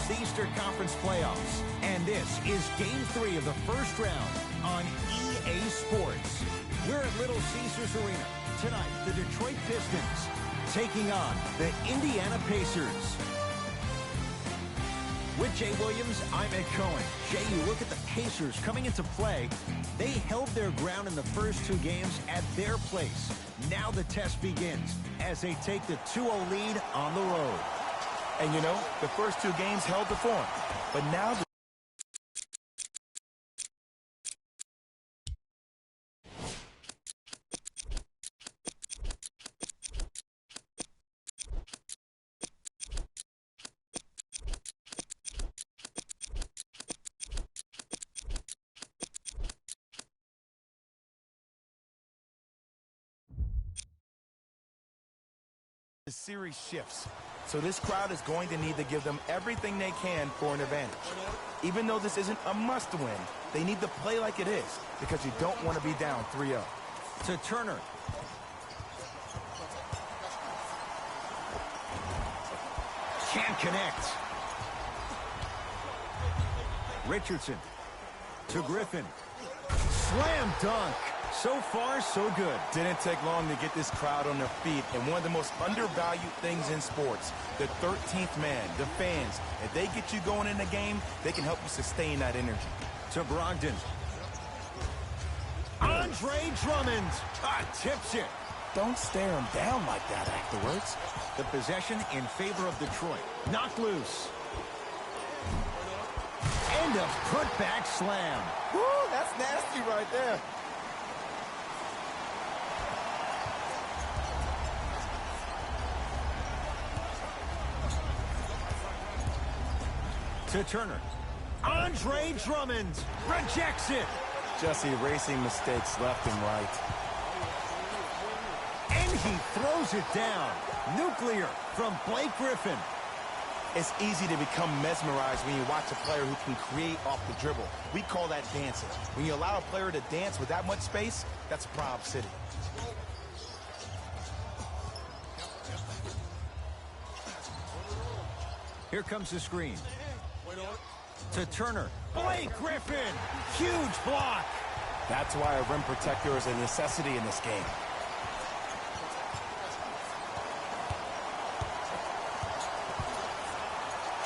the Eastern Conference playoffs. And this is Game 3 of the first round on EA Sports. We're at Little Caesars Arena. Tonight, the Detroit Pistons taking on the Indiana Pacers. With Jay Williams, I'm Ed Cohen. Jay, you look at the Pacers coming into play. They held their ground in the first two games at their place. Now the test begins as they take the 2-0 lead on the road. And you know, the first two games held the form. But now the series shifts. So this crowd is going to need to give them everything they can for an advantage. Even though this isn't a must-win, they need to play like it is because you don't want to be down 3-0. To Turner. Can't connect. Richardson. To Griffin. Slam dunk. So far, so good. Didn't take long to get this crowd on their feet, and one of the most undervalued things in sports, the 13th man, the fans. If they get you going in the game, they can help you sustain that energy. To Brogdon. Andre Drummond. Tips it. Don't stare him down like that afterwards. The possession in favor of Detroit. Knocked loose. And a putback slam. Woo, that's nasty right there. To Turner. Andre Drummond rejects it. Just erasing mistakes left and right. And he throws it down. Nuclear from Blake Griffin. It's easy to become mesmerized when you watch a player who can create off the dribble. We call that dancing. When you allow a player to dance with that much space, that's Prob City. Here comes the screen. To Turner. Blake Griffin. Huge block. That's why a rim protector is a necessity in this game.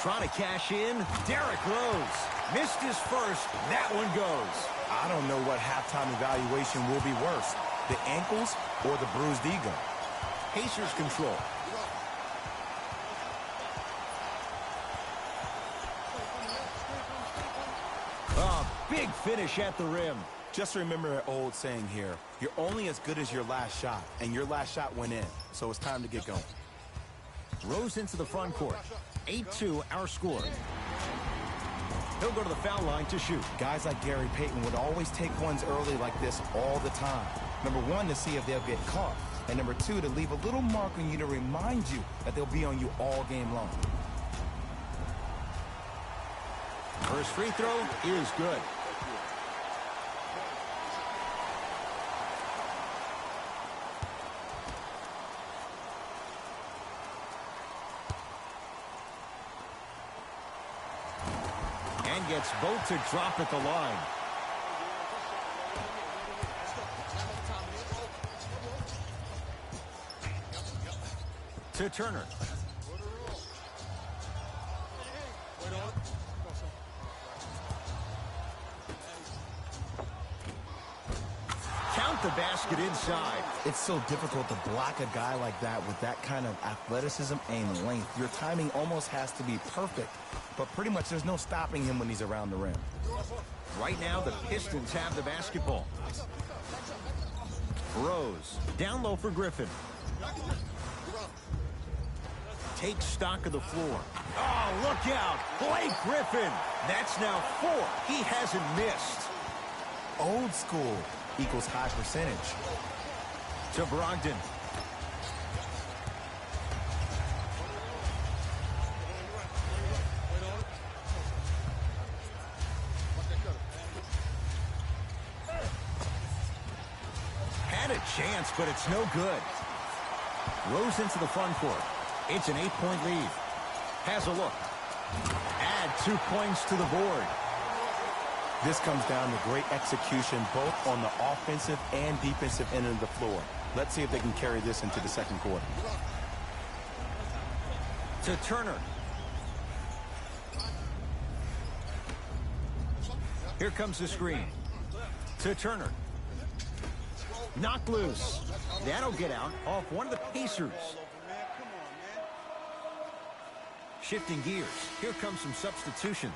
Trying to cash in. Derrick Rose. Missed his first. That one goes. I don't know what halftime evaluation will be worse, the ankles or the bruised ego. Pacers control. Big finish at the rim. Just remember an old saying here. You're only as good as your last shot, and your last shot went in. So it's time to get going. Rose into the front court. 8-2 our score. He'll go to the foul line to shoot. Guys like Gary Payton would always take ones early like this all the time. Number one, to see if they'll get caught. And number two, to leave a little mark on you to remind you that they'll be on you all game long. First free throw is good. And gets both to drop at the line. To Turner. Count the basket inside. It's so difficult to block a guy like that with that kind of athleticism and length. Your timing almost has to be perfect, but pretty much there's no stopping him when he's around the rim. Right now, the Pistons have the basketball. Rose, down low for Griffin. Takes stock of the floor. Oh, look out. Blake Griffin. That's now 4. He hasn't missed. Old school equals high percentage. To Brogdon. Had a chance, but it's no good. Rose into the front court. It's an 8-point lead. Has a look. 2 points to the board. This comes down to great execution both on the offensive and defensive end of the floor. Let's see if they can carry this into the second quarter. To Turner. Here comes the screen. To Turner. Knocked loose. That'll get out off one of the Pacers. Shifting gears. Here comes some substitutions.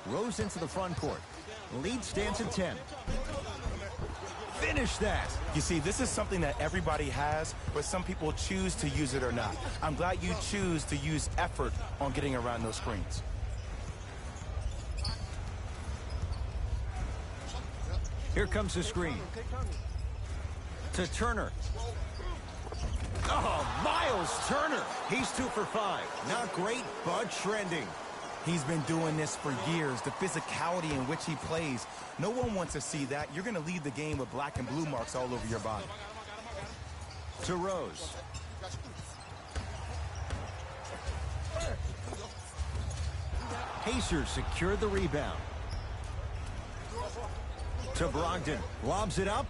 Rose into the front court. Lead stands at 10. Finish that. You see, this is something that everybody has, but some people choose to use it or not. I'm glad you choose to use effort on getting around those screens. Here comes the screen. To Turner. Oh, Miles Turner. He's 2 for 5. Not great, but trending. He's been doing this for years. The physicality in which he plays, no one wants to see that. You're going to leave the game with black and blue marks all over your body. To Rose. Pacers secure the rebound. To Brogdon. Lobs it up.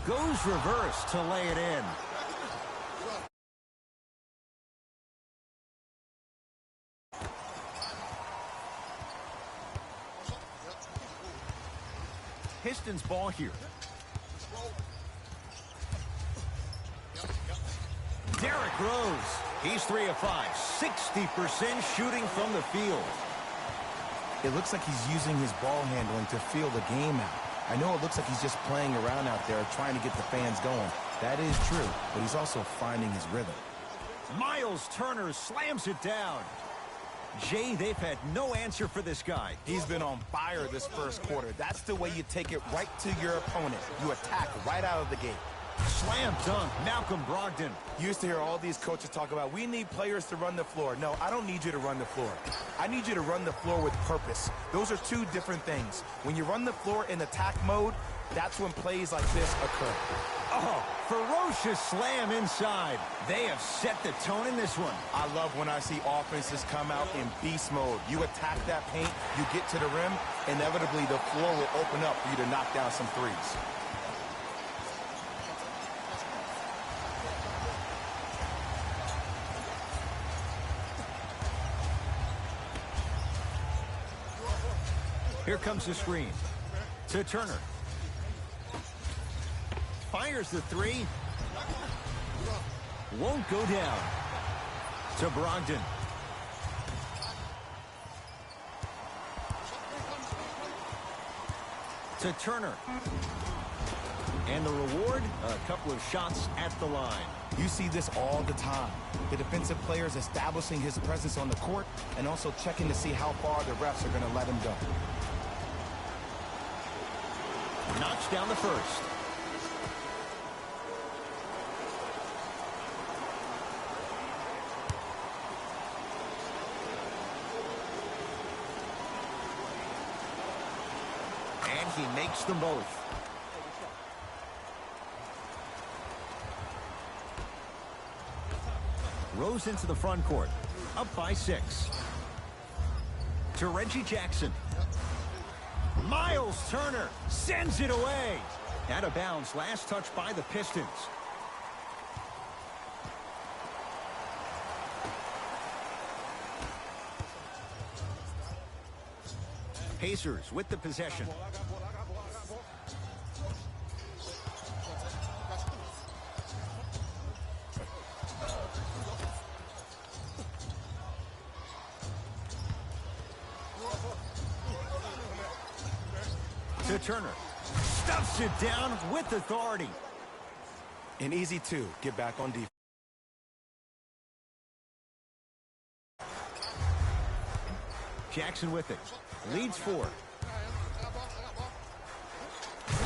Goes reverse to lay it in. Pistons ball here. Derrick Rose. He's 3 of 5. 60% shooting from the field. It looks like he's using his ball handling to feel the game out. I know it looks like he's just playing around out there trying to get the fans going. That is true, but he's also finding his rhythm. Miles Turner slams it down. Jay, they've had no answer for this guy. He's been on fire this first quarter. That's the way you take it right to your opponent. You attack right out of the gate. Slam dunk, Malcolm Brogdon. You used to hear all these coaches talk about, we need players to run the floor. No, I don't need you to run the floor. I need you to run the floor with purpose. Those are two different things. When you run the floor in attack mode, that's when plays like this occur. Oh, ferocious slam inside. They have set the tone in this one. I love when I see offenses come out in beast mode. You attack that paint, you get to the rim, inevitably the floor will open up for you to knock down some threes. Here comes the screen. To Turner. Fires the 3. Won't go down. To Brogdon. To Turner. And the reward, a couple of shots at the line. You see this all the time. The defensive players establishing his presence on the court and also checking to see how far the refs are going to let him go. Knocks down the first. And he makes them both. Rose into the front court. Up by 6. To Reggie Jackson. Miles Turner sends it away. Out of bounds. Last touch by the Pistons. Pacers with the possession. To Turner. Stuffs it down with authority. An easy 2. Get back on defense. Jackson with it. Leads 4.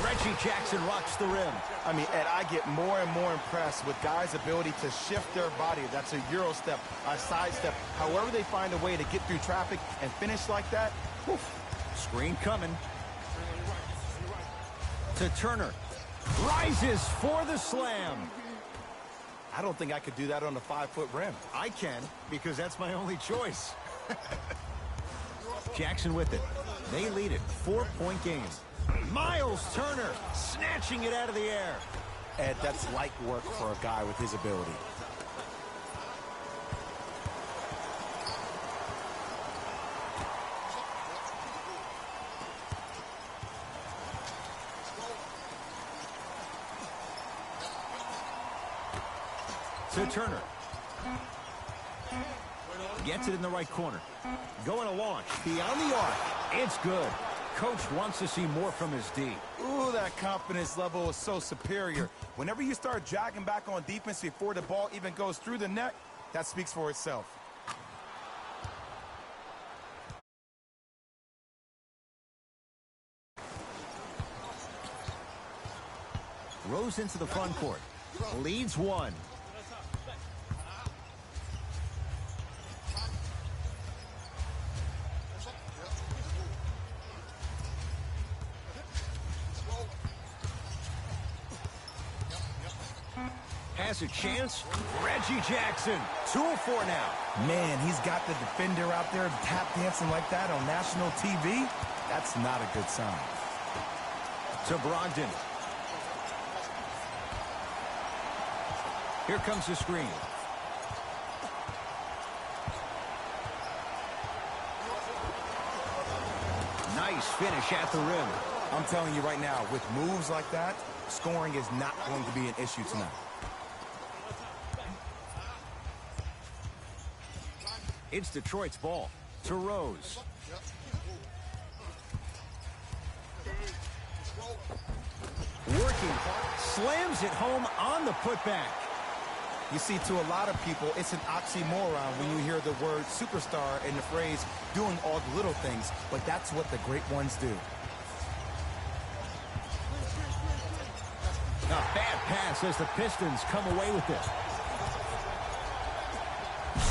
Reggie Jackson rocks the rim. I mean, Ed, I get more and more impressed with guys' ability to shift their body. That's a Euro step, a side step. However they find a way to get through traffic and finish like that. Whew. Screen coming. To Turner. Rises for the slam. I don't think I could do that on a 5-foot rim. I can, because that's my only choice. Jackson with it. They lead it. 4-point game. Miles Turner snatching it out of the air. Ed, that's light work for a guy with his ability. To Turner. Gets it in the right corner. Going to launch. Beyond the arc. It's good. Coach wants to see more from his D. Ooh, that confidence level is so superior. Whenever you start jogging back on defense before the ball even goes through the net, that speaks for itself. Rose into the front court. Leads one. Has a chance. Reggie Jackson. 2-4 now. Man, he's got the defender out there tap dancing like that on national TV. That's not a good sign. To Brogdon. Here comes the screen. Nice finish at the rim. I'm telling you right now, with moves like that, scoring is not going to be an issue tonight. It's Detroit's ball. To Rose. Working. Slams it home on the putback. You see, to a lot of people, it's an oxymoron when you hear the word superstar and the phrase doing all the little things, but that's what the great ones do. A bad pass as the Pistons come away with it.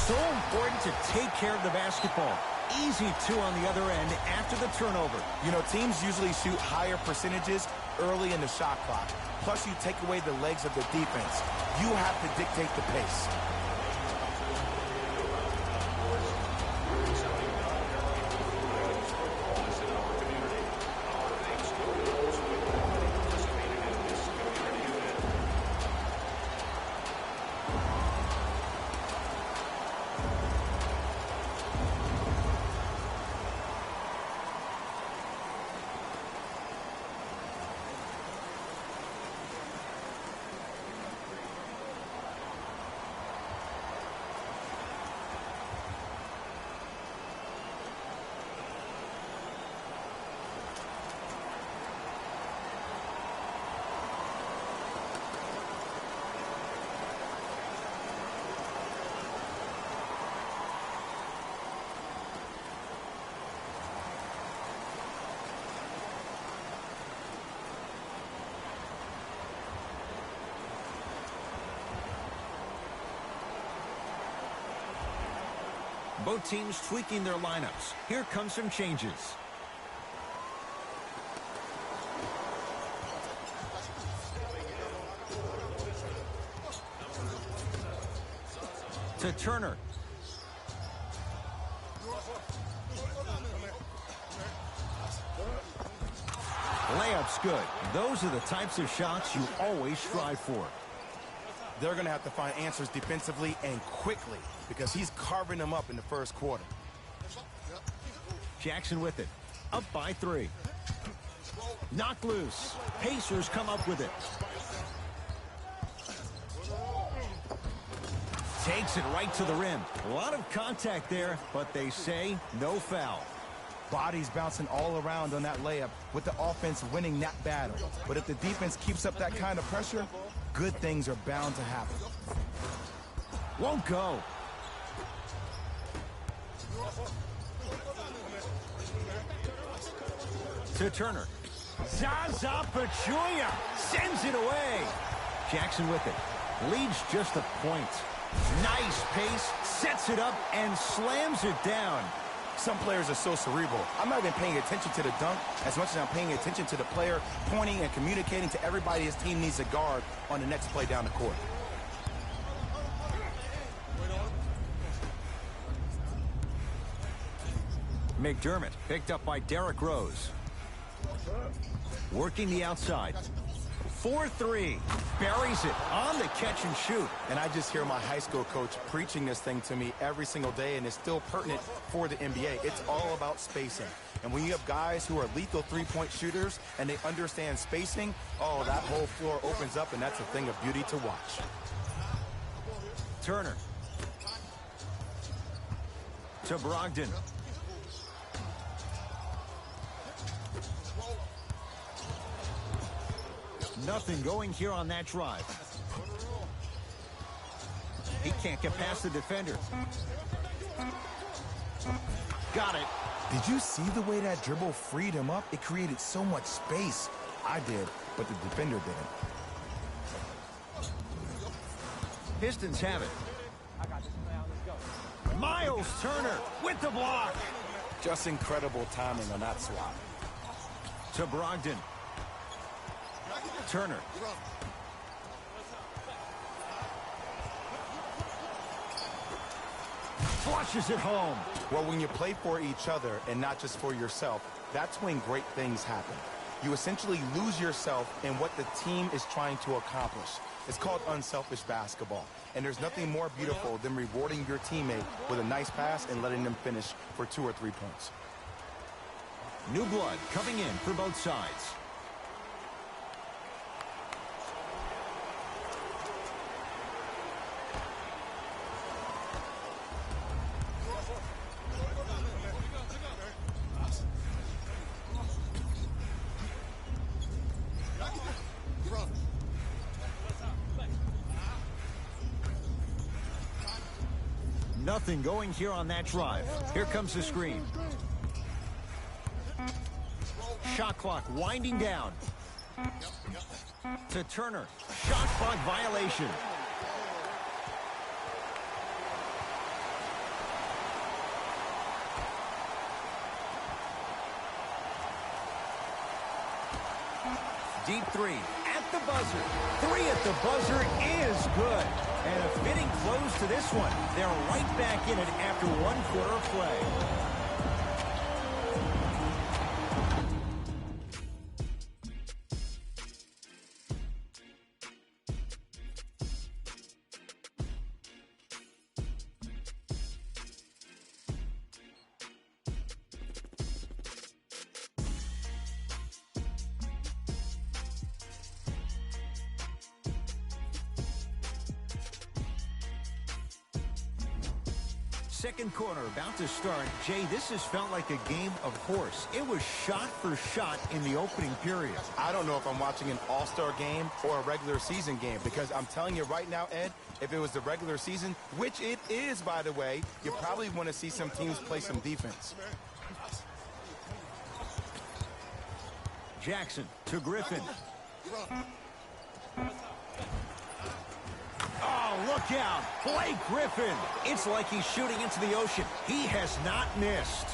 So important to take care of the basketball. Easy two on the other end after the turnover. You know, teams usually shoot higher percentages early in the shot clock. Plus, you take away the legs of the defense. You have to dictate the pace. Both teams tweaking their lineups. Here comes some changes. To Turner. Layup's good. Those are the types of shots you always strive for. They're going to have to find answers defensively and quickly because he's carving them up in the first quarter. Jackson with it. Up by 3. Knocked loose. Pacers come up with it. Takes it right to the rim. A lot of contact there, but they say no foul. Bodies bouncing all around on that layup with the offense winning that battle. But if the defense keeps up that kind of pressure, good things are bound to happen. Won't go. To Turner. Zaza Pachulia sends it away. Jackson with it. Leads just a point. Nice pace, sets it up, and slams it down. Some players are so cerebral. I'm not even paying attention to the dunk as much as I'm paying attention to the player pointing and communicating to everybody his team needs a guard on the next play down the court. McDermott picked up by Derrick Rose. Working the outside. 4-3. Buries it on the catch and shoot. And I just hear my high school coach preaching this thing to me every single day, and it's still pertinent for the NBA. It's all about spacing. And when you have guys who are lethal three-point shooters and they understand spacing, oh, that whole floor opens up, and that's a thing of beauty to watch. Turner. To Brogdon. Nothing going here on that drive. He can't get past the defender. Got it. Did you see the way that dribble freed him up? It created so much space. I did, but the defender didn't. Pistons have it. Miles Turner with the block. Just incredible timing on that swap. To Brogdon. Turner. Flushes it home. Well, when you play for each other and not just for yourself, that's when great things happen. You essentially lose yourself in what the team is trying to accomplish. It's called unselfish basketball. And there's nothing more beautiful than rewarding your teammate with a nice pass and letting them finish for 2 or 3 points. New blood coming in for both sides. Nothing going here on that drive. Here comes the screen. Shot clock winding down. To Turner. Shot clock violation. Deep three at the buzzer. 3 at the buzzer is good. And a fitting close to this one. They're right back in it after 1 quarter of play. Second quarter about to start. Jay, this has felt like a game of horse. It was shot for shot in the opening period. I don't know if I'm watching an all-star game or a regular season game, because I'm telling you right now, Ed, if it was the regular season, which it is, by the way, you probably want to see some teams play some defense. Jackson to Griffin. Oh, look out. Blake Griffin. It's like he's shooting into the ocean. He has not missed.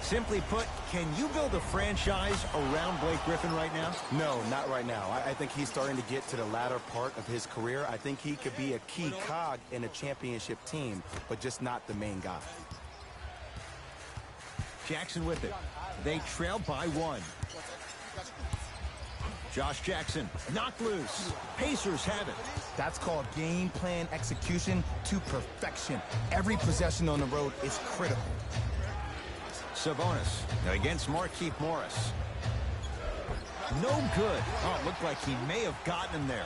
Simply put, can you build a franchise around Blake Griffin right now? No, not right now. I think he's starting to get to the latter part of his career. I think he could be a key cog in a championship team, but just not the main guy. Jackson with it. They trail by 1. Josh Jackson knocked loose. Pacers have it. That's called game plan execution to perfection. Every possession on the road is critical. Sabonis against Markieff Morris. No good. Oh, it looked like he may have gotten him there.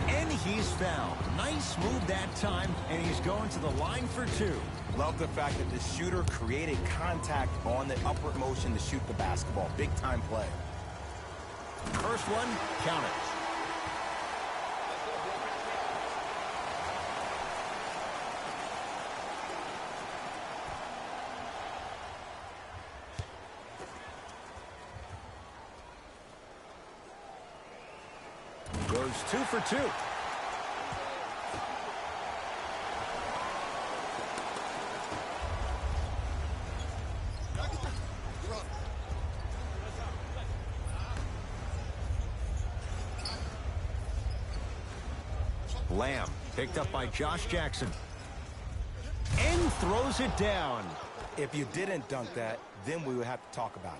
And he's fouled. Nice move that time, and he's going to the line for 2. Love the fact that the shooter created contact on the upward motion to shoot the basketball. Big time play. First one, count it. goes 2 for 2. Lamb picked up by Josh Jackson. And throws it down. If you didn't dunk that, then we would have to talk about it.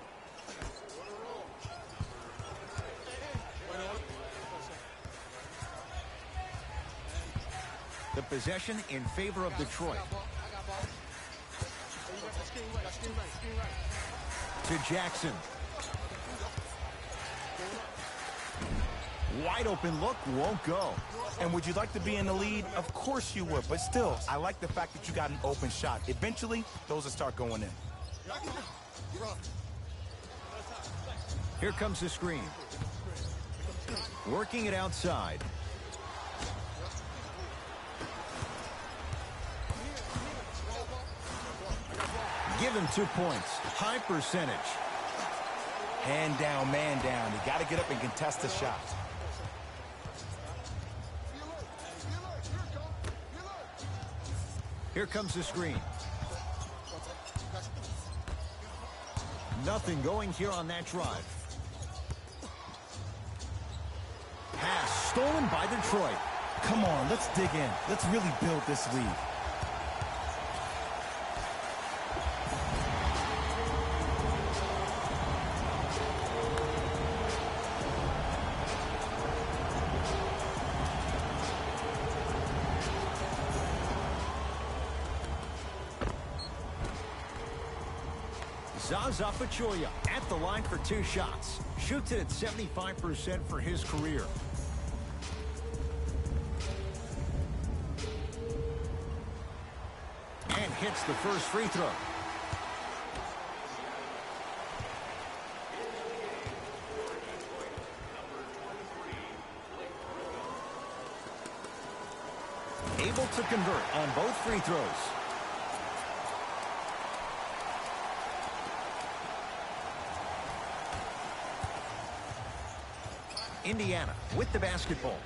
The possession in favor of Detroit. To Jackson. Wide open look, won't go. And would you like to be in the lead? Of course you would, but still, I like the fact that you got an open shot. Eventually, those will start going in. Here comes the screen. Working it outside. Give him 2 points. High percentage. Hand down, man down. You got to get up and contest the shot. Here comes the screen. Nothing going here on that drive. Pass stolen by Detroit. Come on, let's dig in. Let's really build this lead. Zaza Pachulia at the line for 2 shots. Shoots it at 75% for his career. And hits the first free throw. Able to convert on both free throws. Indiana with the basketball.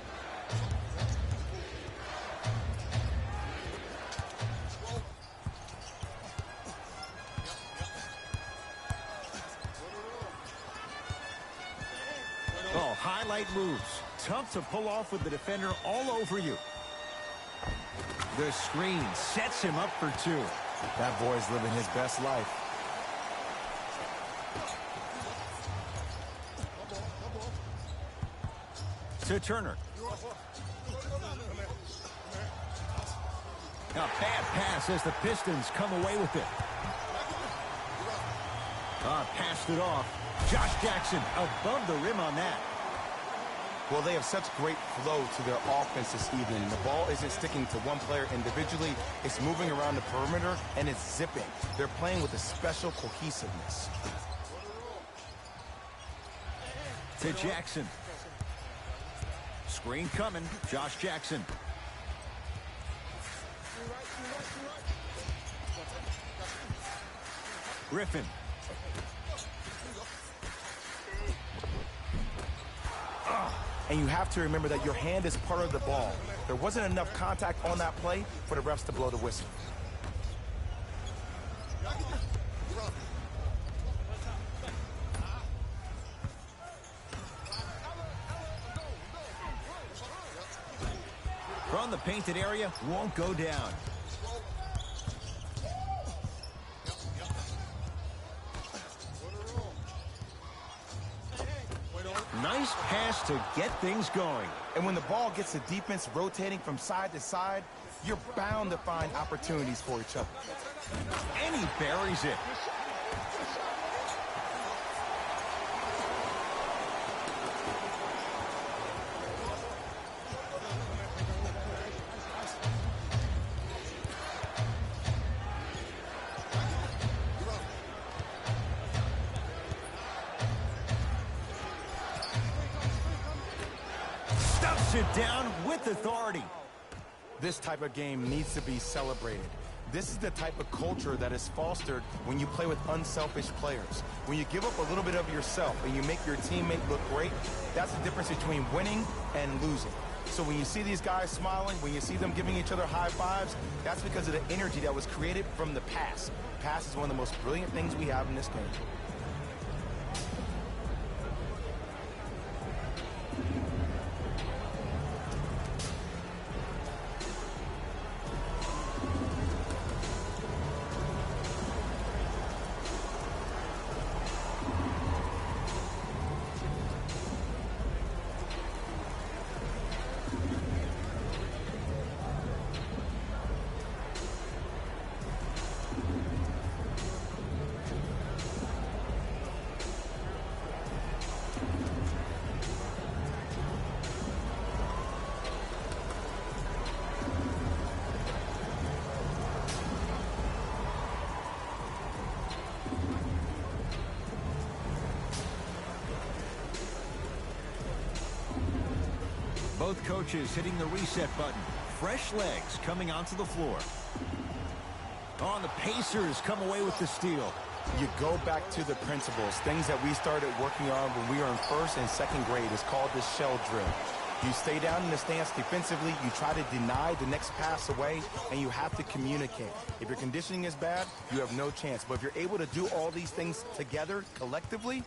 Oh, highlight moves. Tough to pull off with the defender all over you. The screen sets him up for 2. That boy's living his best life. To Turner. A bad pass as the Pistons come away with it. Passed it off. Josh Jackson above the rim on that. Well, they have such great flow to their offense this evening. The ball isn't sticking to one player individually. It's moving around the perimeter, and it's zipping. They're playing with a special cohesiveness. To Jackson. Screen coming. Josh Jackson. Griffin. And you have to remember that your hand is part of the ball. There wasn't enough contact on that play for the refs to blow the whistle. From the painted area, won't go down. Nice pass to get things going. And when the ball gets the defense rotating from side to side, you're bound to find opportunities for each other. And he buries it. It down with authority. This type of game needs to be celebrated. This is the type of culture that is fostered when you play with unselfish players. When you give up a little bit of yourself and you make your teammate look great, that's the difference between winning and losing. So when you see these guys smiling, when you see them giving each other high fives, that's because of the energy that was created from the pass. Pass is one of the most brilliant things we have in this game. Both coaches hitting the reset button. Fresh legs coming onto the floor. Oh, and the Pacers come away with the steal. You go back to the principles, things that we started working on when we were in first and second grade. Is called the shell drill. You stay down in the stance defensively, you try to deny the next pass away, and you have to communicate. If your conditioning is bad, you have no chance. But if you're able to do all these things together, collectively,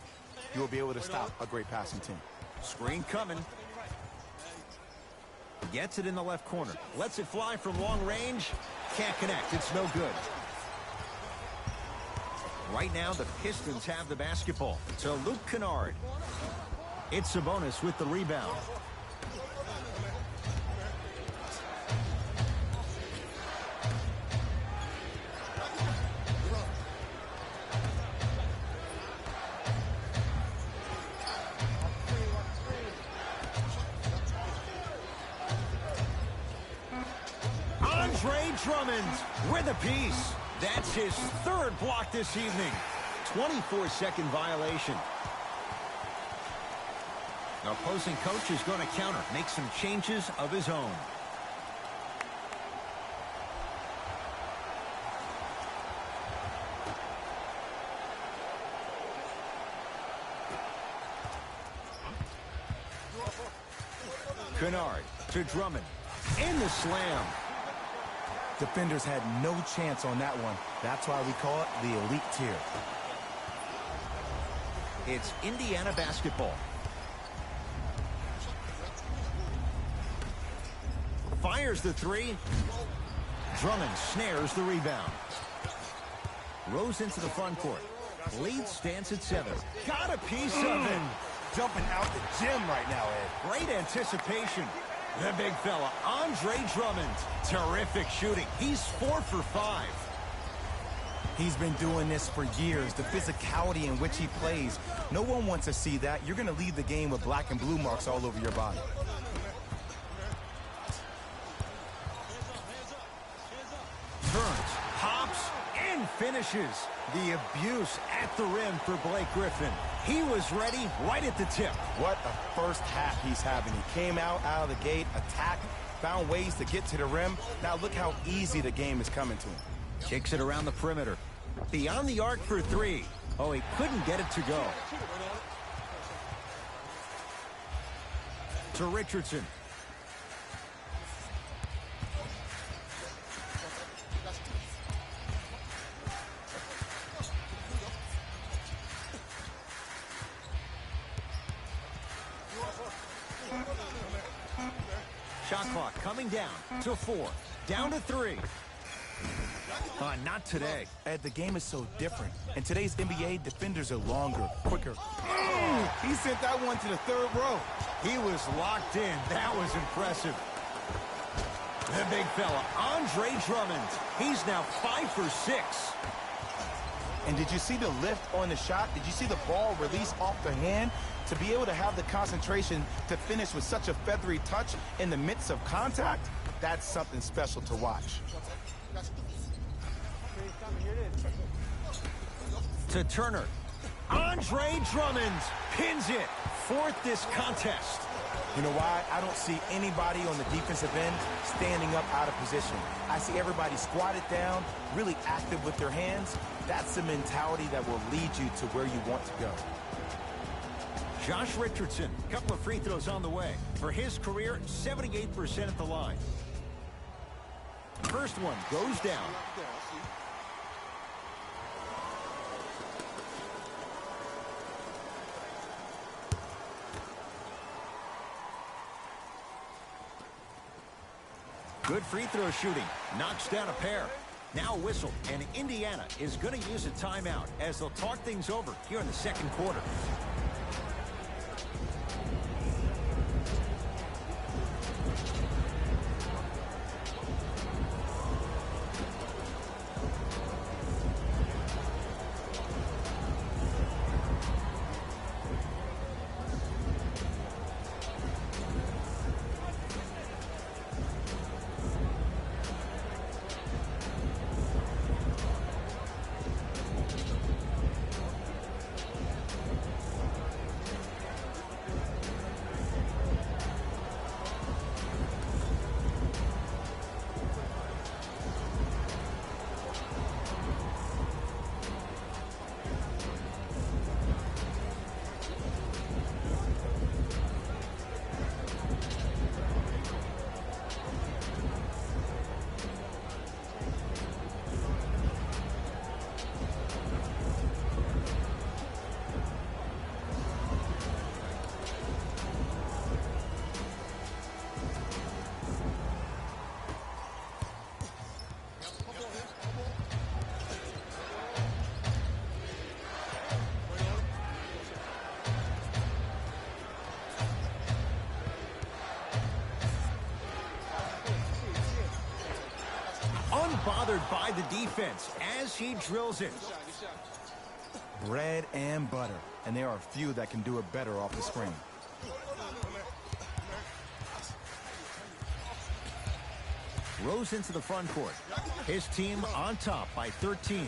you will be able to stop a great passing team. Screen coming. Gets it in the left corner. Lets it fly from long range. Can't connect. It's no good. Right now, the Pistons have the basketball. To Luke Kennard. It's Sabonis with the rebound. Drummond with a piece. That's his third block this evening. 24-second violation. The opposing coach is going to counter, make some changes of his own. Kennard to Drummond. In the slam. Defenders had no chance on that one. That's why we call it the elite tier. It's Indiana basketball. Fires the three. Drummond snares the rebound. Rose into the front court. Lead stands at 7. Got a piece of it. Jumping out the gym right now, Ed. Great anticipation. The big fella, Andre Drummond. Terrific shooting. He's 4 for 5. He's been doing this for years. The physicality in which he plays. No one wants to see that. You're going to leave the game with black and blue marks all over your body. Turns, hops, and finishes. The abuse at the rim for Blake Griffin. He was ready right at the tip. What a first half he's having. He came out of the gate, attacked, found ways to get to the rim. Now look how easy the game is coming to him. Kicks it around the perimeter. Beyond the arc for 3. Oh, he couldn't get it to go. To Richardson. Shot clock coming down to 4. Down to 3. Not today. Ed, the game is so different. In today's NBA, defenders are longer, quicker. He sent that one to the 3rd row. He was locked in. That was impressive. The big fella, Andre Drummond. He's now 5 for 6. And did you see the lift on the shot? Did you see the ball release off the hand? To be able to have the concentration to finish with such a feathery touch in the midst of contact, that's something special to watch. To Turner. Andre Drummond pins it. 4th this contest. You know why? I don't see anybody on the defensive end standing up out of position. I see everybody squatted down, really active with their hands. That's the mentality that will lead you to where you want to go. Josh Richardson, a couple of free throws on the way. For his career, 78% at the line. First one goes down. Good free throw shooting. Knocks down a pair. Now a whistle, and Indiana is going to use a timeout as they'll talk things over here in the second quarter. Unbothered by the defense as he drills it. Bread and butter, and there are few that can do it better off the screen. Rose into the front court. His team on top by 13.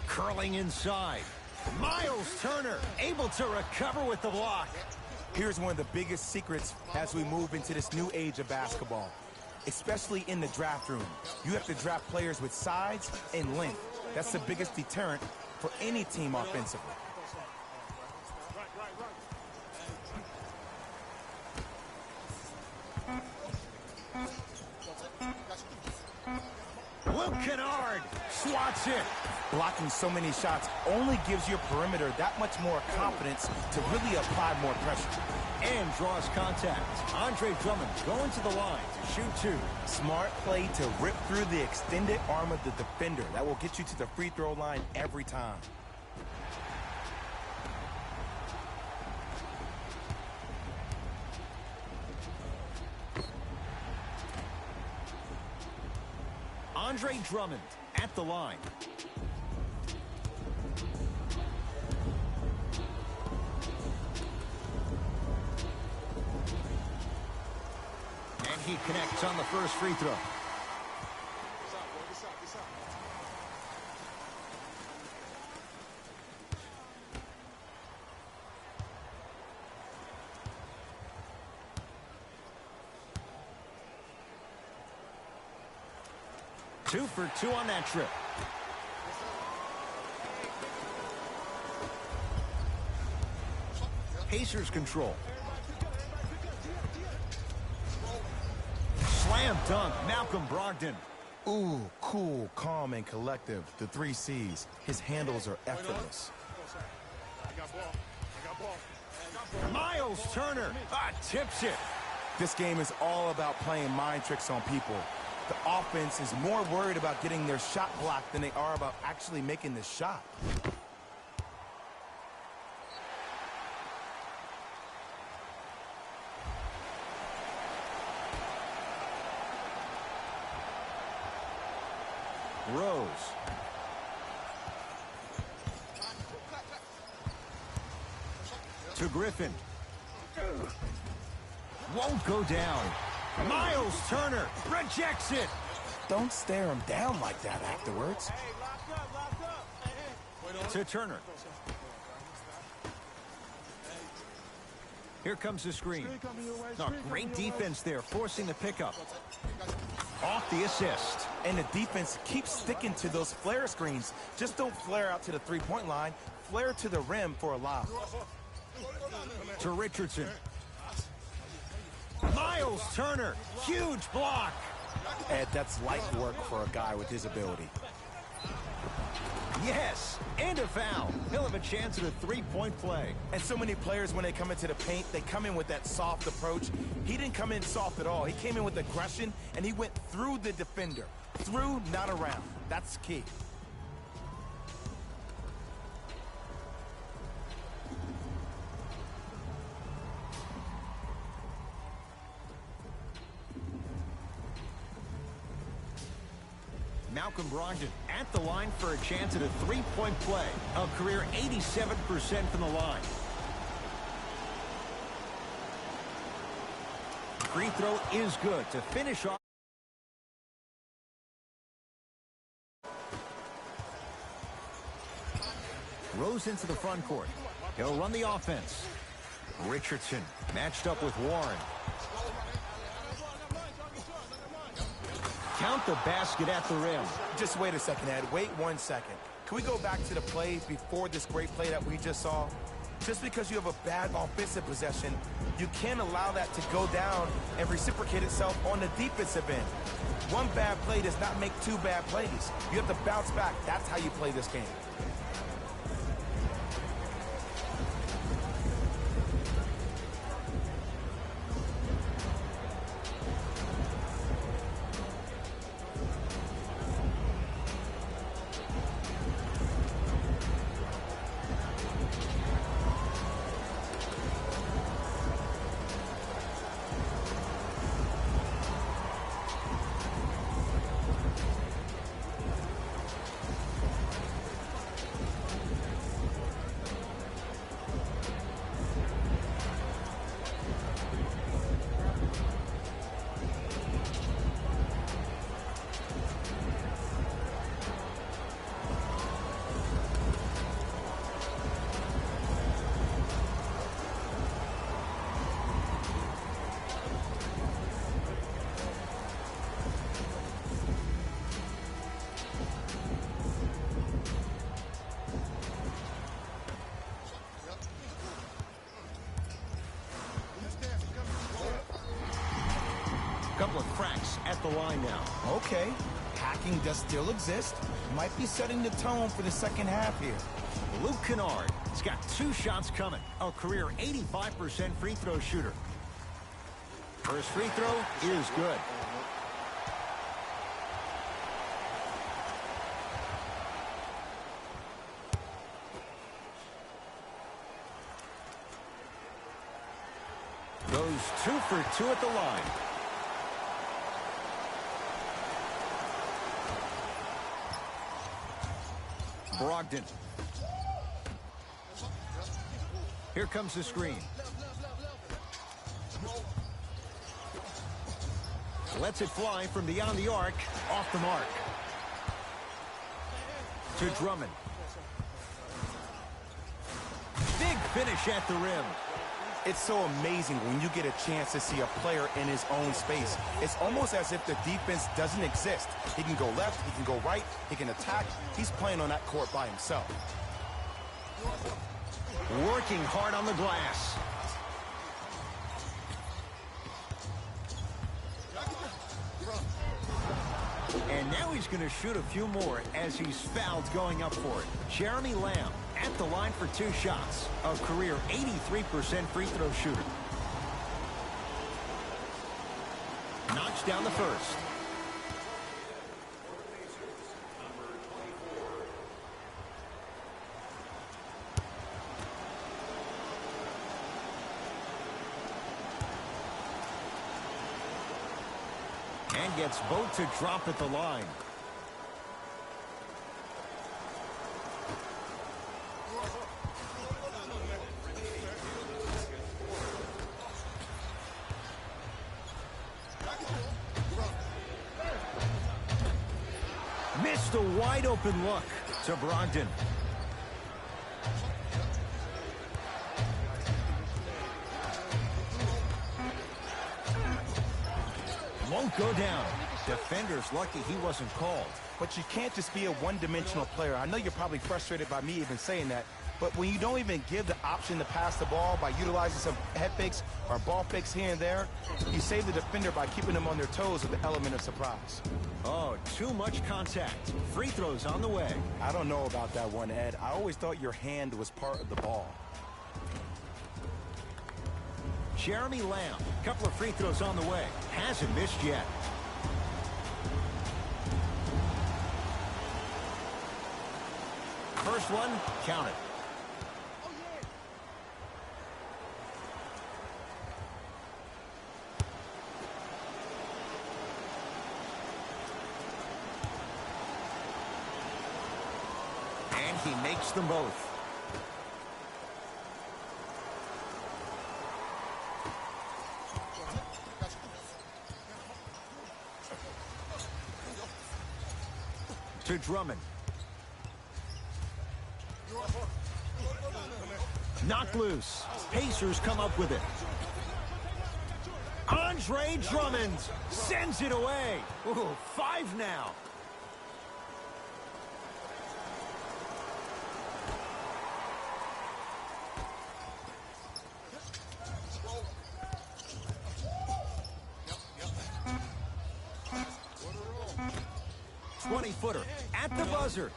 Curling inside. Miles Turner able to recover with the block. Here's one of the biggest secrets as we move into this new age of basketball, especially in the draft room. You have to draft players with size and length. That's the biggest deterrent for any team offensively. Luke Kennard swats it. Blocking so many shots only gives your perimeter that much more confidence to really apply more pressure. And draws contact. Andre Drummond going to the line to shoot two. Smart play to rip through the extended arm of the defender. That will get you to the free throw line every time. Andre Drummond at the line. And he connects on the first free throw. Two for two on that trip. Pacers control. Slam dunk, Malcolm Brogdon. Ooh, cool, calm, and collective. The 3 C's. His handles are effortless. Miles Turner tips it. This game is all about playing mind tricks on people. The offense is more worried about getting their shot blocked than they are about actually making the shot. Rose. To Griffin. Won't go down. Miles Turner rejects it. Don't stare him down like that afterwards. To Turner. Here comes the screen. Oh, great defense there, forcing the pickup. Off the assist. And the defense keeps sticking to those flare screens. Just don't flare out to the three-point line. Flare to the rim for a lob. To Richardson. Miles Turner, huge block. Ed, that's light work for a guy with his ability. Yes, and a foul. He'll have a chance at a three-point play. And so many players, when they come into the paint, they come in with that soft approach. He didn't come in soft at all. He came in with aggression, and he went through the defender. Through, not around. That's key. Malcolm Brogdon at the line for a chance at a three-point play. A career 87% from the line. Free throw is good to finish off. Rose into the front court. He'll run the offense. Richardson matched up with Warren. Count the basket at the rim. Just wait a second, Ed. Wait 1 second. Can we go back to the plays before this great play that we just saw? Just because you have a bad offensive possession, you can't allow that to go down and reciprocate itself on the defensive end. One bad play does not make two bad plays. You have to bounce back. That's how you play this game. Couple of cracks at the line now. Okay, hacking does still exist. Might be setting the tone for the second half here. Luke Kennard has got 2 shots coming. A career 85% free throw shooter. First free throw is good. Goes 2 for 2 at the line. Brogdon. Here comes the screen. Lets it fly from beyond the arc. Off the mark. To Drummond. Big finish at the rim. It's so amazing when you get a chance to see a player in his own space. It's almost as if the defense doesn't exist. He can go left, he can go right, he can attack. He's playing on that court by himself. Working hard on the glass. And now he's going to shoot a few more as he's fouled going up for it. Jeremy Lamb at the line for 2 shots. A career 83% free throw shooter. Knocks down the first. And gets both to drop at the line. Missed a wide open look to Brogdon. won't go down. Defender's lucky he wasn't called. But you can't just be a one-dimensional player. I know you're probably frustrated by me even saying that, but when you don't even give the option to pass the ball by utilizing some head fakes or ball fakes here and there, you save the defender by keeping them on their toes with the element of surprise. Oh, too much contact. Free throws on the way. I don't know about that one, Ed. I always thought your hand was part of the ball. Jeremy Lamb, couple of free throws on the way. Hasn't missed yet. First one, count it. And he makes them both. To Drummond. Knocked loose. Pacers come up with it. Andre Drummond sends it away. Ooh, 5 now. Footer at the buzzer.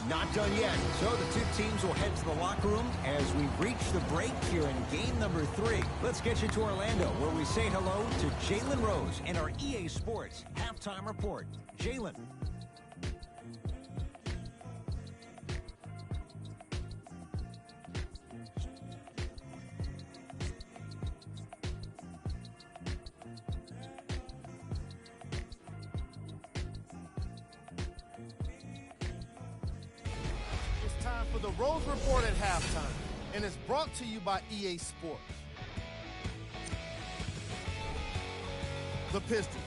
Not done yet. So the two teams will head to the locker room as we reach the break here in game number 3. Let's get you to Orlando, where we say hello to Jalen Rose in our EA Sports halftime report. Jalen. Time for the Rose Report at halftime, and it's brought to you by EA Sports. The Pistons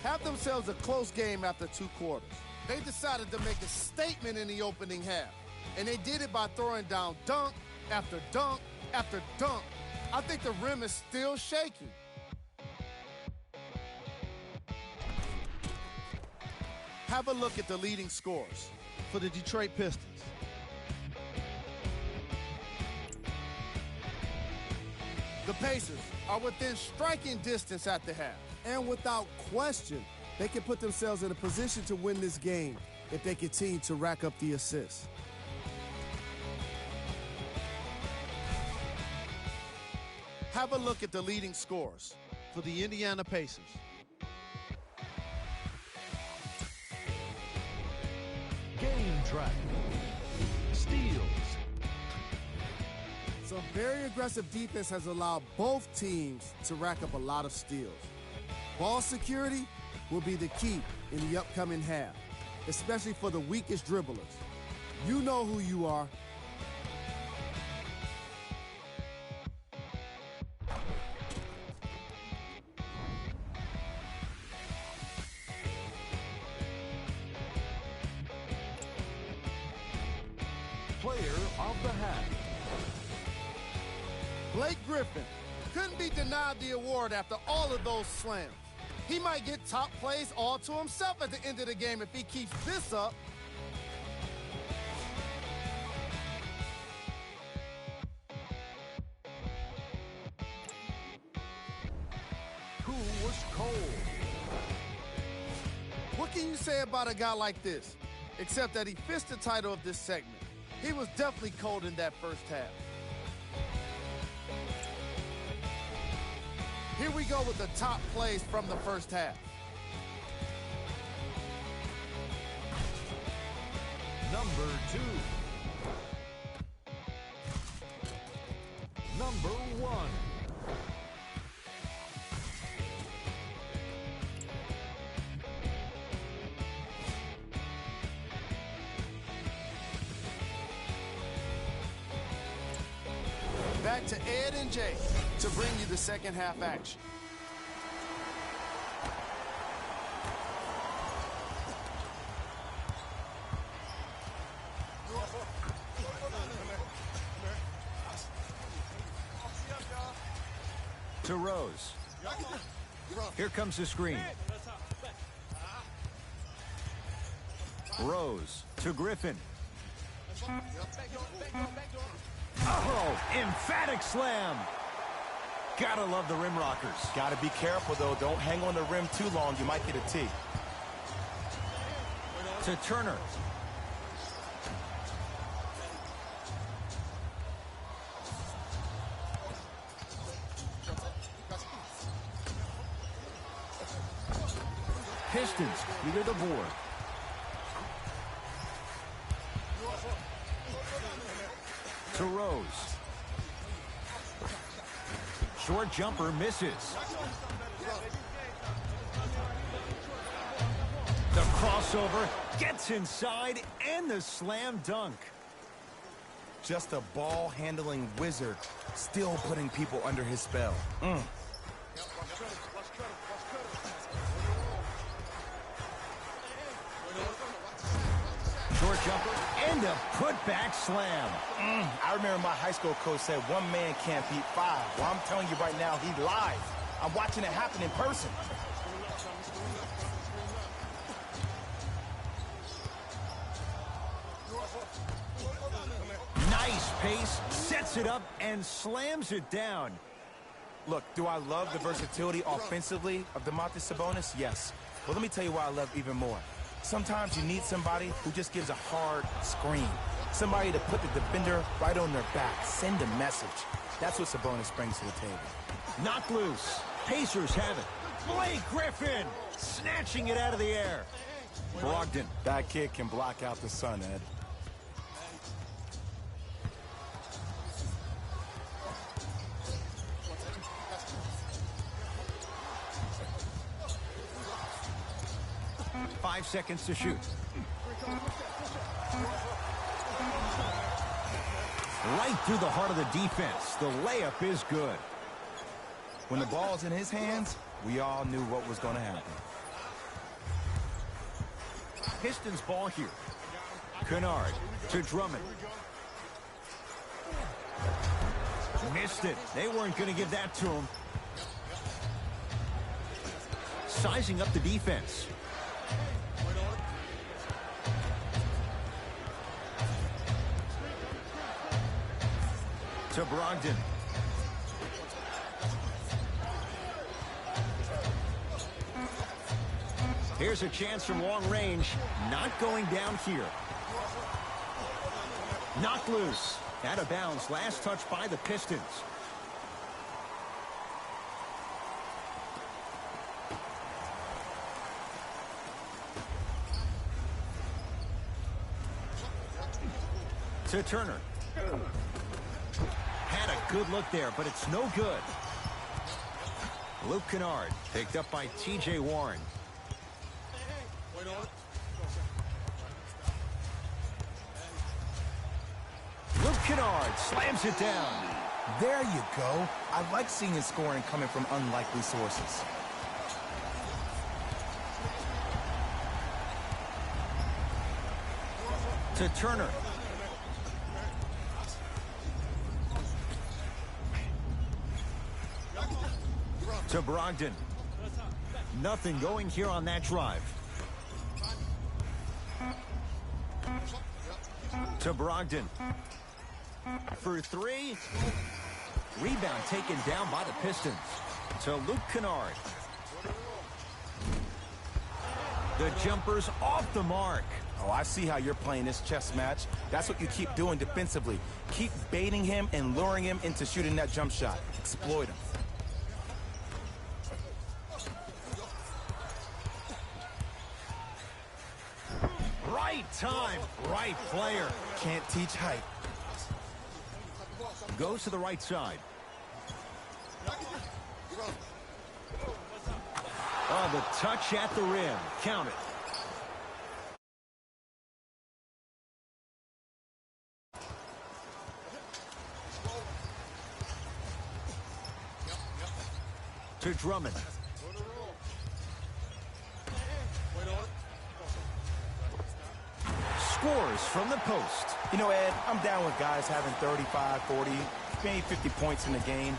have themselves a close game after 2 quarters. They decided to make a statement in the opening half, and they did it by throwing down dunk after dunk after dunk. I think the rim is still shaking. Have a look at the leading scorers for the Detroit Pistons. The Pacers are within striking distance at the half. And without question, they can put themselves in a position to win this game if they continue to rack up the assists. Have a look at the leading scorers for the Indiana Pacers. Game track. Steals. Some very aggressive defense has allowed both teams to rack up a lot of steals. Ball security will be the key in the upcoming half, especially for the weakest dribblers. You know who you are. Player of the half. Blake Griffin couldn't be denied the award after all of those slams. He might get top plays all to himself at the end of the game if he keeps this up. Who was cold? What can you say about a guy like this? Except that he fits the title of this segment. He was definitely cold in that first half. Here we go with the top plays from the first half. Number 2. Number 1. Back to Ed and Jay to bring you the second half action. To Rose. Here comes the screen. Rose to Griffin. Oh, emphatic slam. Gotta love the rim rockers. Gotta be careful, though. Don't hang on the rim too long. You might get a tee. To Turner. Pistons clear the board. To Rose. Short jumper misses. The crossover gets inside and the slam dunk. Just a ball-handling wizard, still putting people under his spell. Short jumper and a putback slam. I remember my high school coach said one man can't beat five. Well, I'm telling you right now, he lies. I'm watching it happen in person. Nice pace, sets it up and slams it down. Look, do I love the versatility offensively of Domantas Sabonis? Yes. But let me tell you why I love even more. Sometimes you need somebody who just gives a hard screen. Somebody to put the defender right on their back. Send a message. That's what Sabonis brings to the table. Knocked loose. Pacers have it. Blake Griffin snatching it out of the air. Brogdon. That kid can block out the sun, Ed. Five seconds to shoot. Right through the heart of the defense. The layup is good. When the ball's in his hands, we all knew what was going to happen. Pistons ball here. Kennard to Drummond. Missed it. They weren't going to give that to him. Sizing up the defense. To Brogdon. Here's a chance from long range. Not going down here. Knocked loose. Out of bounds. Last touch by the Pistons. To Turner. Had a good look there, but it's no good. Luke Kennard picked up by T.J. Warren. Luke Kennard slams it down. There you go. I like seeing his scoring coming from unlikely sources. To Turner. To Brogdon. Nothing going here on that drive. To Brogdon. For three. Rebound taken down by the Pistons. To Luke Kennard. The jumper's off the mark. Oh, I see how you're playing this chess match. That's what you keep doing defensively. Keep baiting him and luring him into shooting that jump shot. Exploit him. Right time, right player. Can't teach height. Goes to the right side. Oh, the touch at the rim. Count it. To Drummond. Scores from the post. You know, Ed, I'm down with guys having 35, 40, maybe 50 points in the game.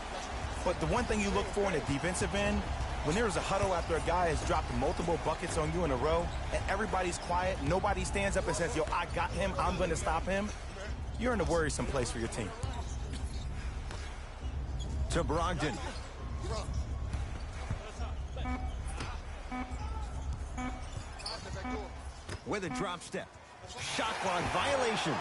But the one thing you look for in a defensive end When there is a huddle after a guy has dropped multiple buckets on you in a row, and everybody's quiet, nobody stands up and says, yo, I got him, I'm going to stop him, you're in a worrisome place for your team. To Brogdon. With a drop step. Shot clock violation.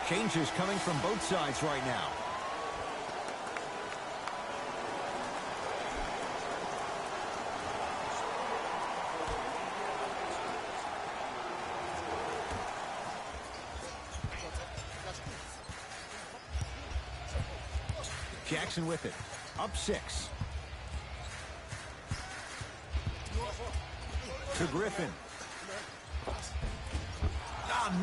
Changes coming from both sides right now. Jackson with it. Up 6. To Griffin.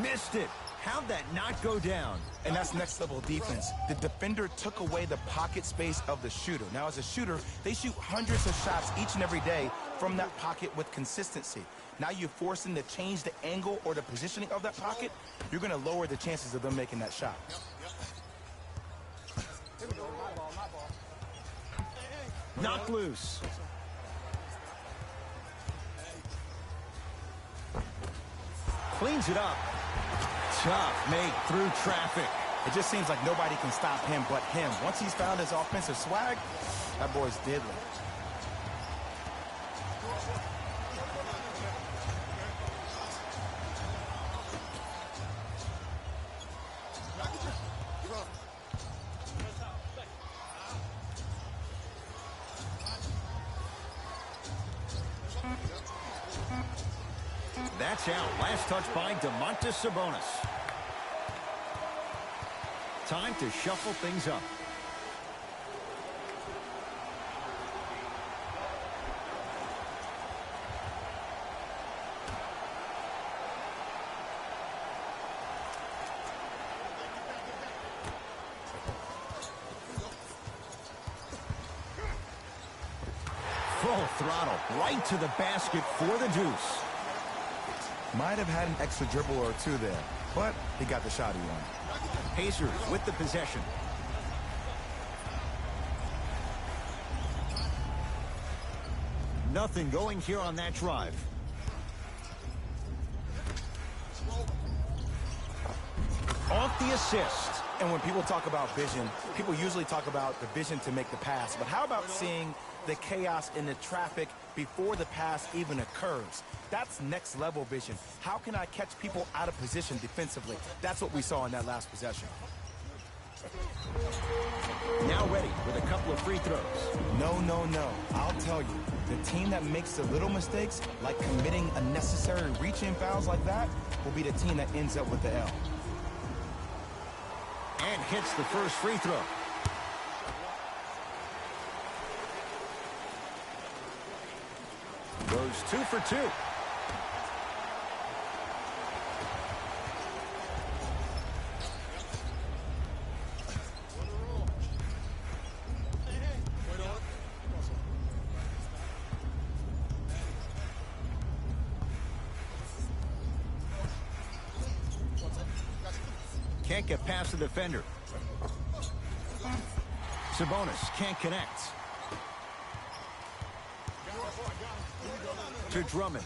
Missed it. How'd that not go down? And that's next level defense. The defender took away the pocket space of the shooter. Now, as a shooter, they shoot hundreds of shots each and every day from that pocket with consistency. Now you're forcing to change the angle or the positioning of that pocket. You're going to lower the chances of them making that shot. Knocked loose. Cleans it up. Tough make through traffic. It just seems like nobody can stop him but him. Once he's found his offensive swag, that boy's deadly. That's out. Last touch by Sabonis. Time to shuffle things up. Full throttle right to the basket for the deuce. Might have had an extra dribble or two there, but he got the shot he wanted. Pacers with the possession. Nothing going here on that drive. Off the assist. And when people talk about vision, people usually talk about the vision to make the pass. But how about seeing the chaos in the traffic before the pass even occurs? That's next level vision. How can I catch people out of position defensively? That's what we saw in that last possession. Now ready with a couple of free throws. No, no, no. I'll tell you, the team that makes the little mistakes, like committing unnecessary reach-in fouls like that, will be the team that ends up with the L. And hits the first free throw. Goes 2 for 2. Can't get past the defender. Sabonis can't connect. To Drummond.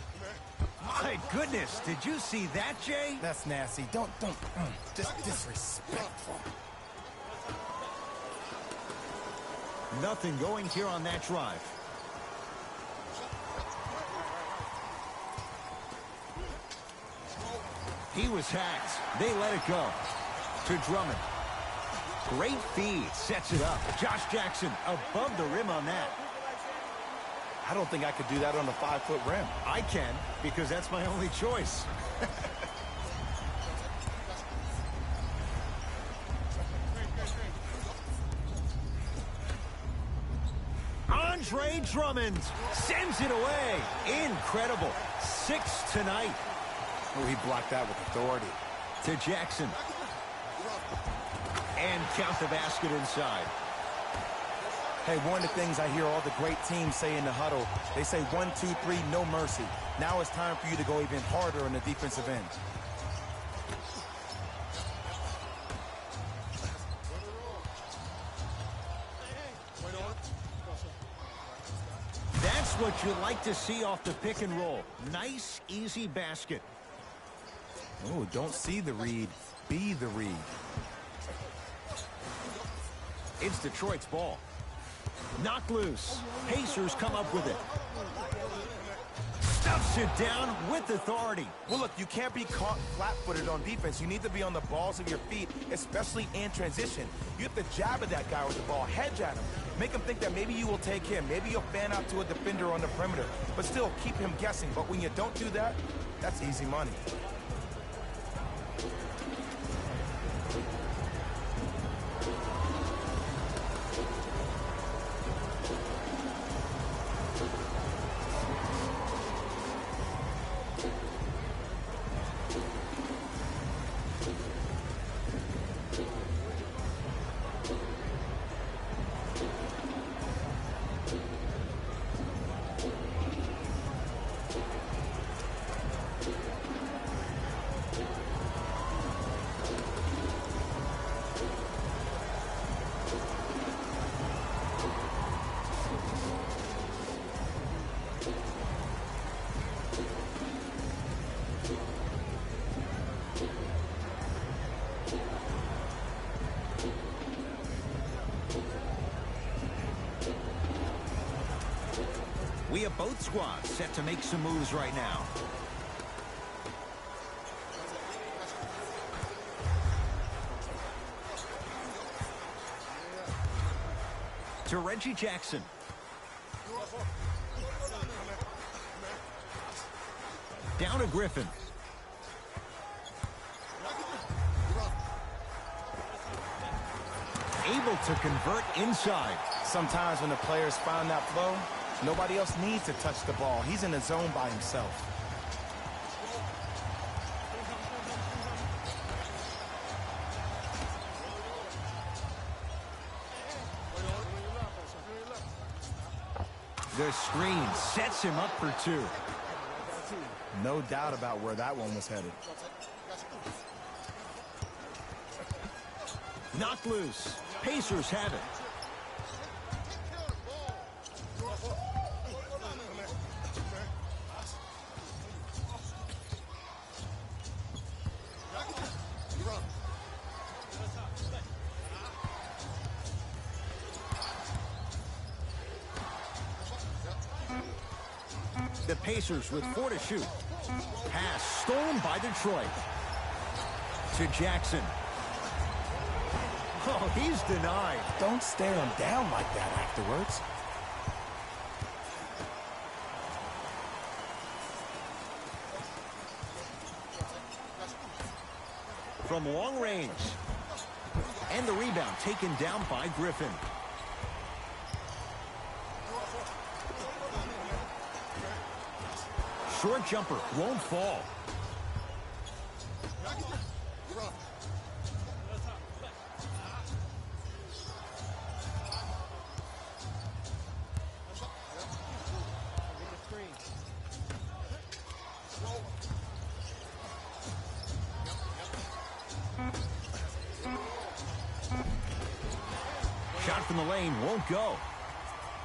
My goodness, did you see that, Jay? That's nasty. Just disrespectful. Nothing going here on that drive. He was hacked. They let it go. To Drummond. Great feed. Sets it up. Josh Jackson above the rim on that. I don't think I could do that on a 5-foot rim. I can, because that's my only choice. Andre Drummond sends it away. Incredible. 6 tonight. Oh, he blocked that with authority. To Jackson. And count the basket inside. Hey, one of the things I hear all the great teams say in the huddle, they say 1, 2, 3, no mercy. Now it's time for you to go even harder on the defensive end. what you like to see off the pick and roll. Nice, easy basket. Oh, don't see the read. Be the read. It's Detroit's ball. Knocked loose. Pacers come up with it. Stuffs it down with authority. Well, look, you can't be caught flat-footed on defense. You need to be on the balls of your feet, especially in transition. You have to jab at that guy with the ball, hedge at him. Make him think that maybe you will take him. Maybe you'll fan out to a defender on the perimeter, but still keep him guessing. But when you don't do that, that's easy money. We have both squads set to make some moves right now. To Reggie Jackson. Down to Griffin. Able to convert inside. Sometimes when the players find that flow, nobody else needs to touch the ball. He's in the zone by himself. The screen sets him up for two. No doubt about where that one was headed. Knocked loose. Pacers have it. The Pacers with 4 to shoot. Pass stolen by Detroit. To Jackson. Oh, he's denied. Don't stare him down like that afterwards. From long range. And the rebound taken down by Griffin. Short jumper won't fall. Shot from the lane won't go.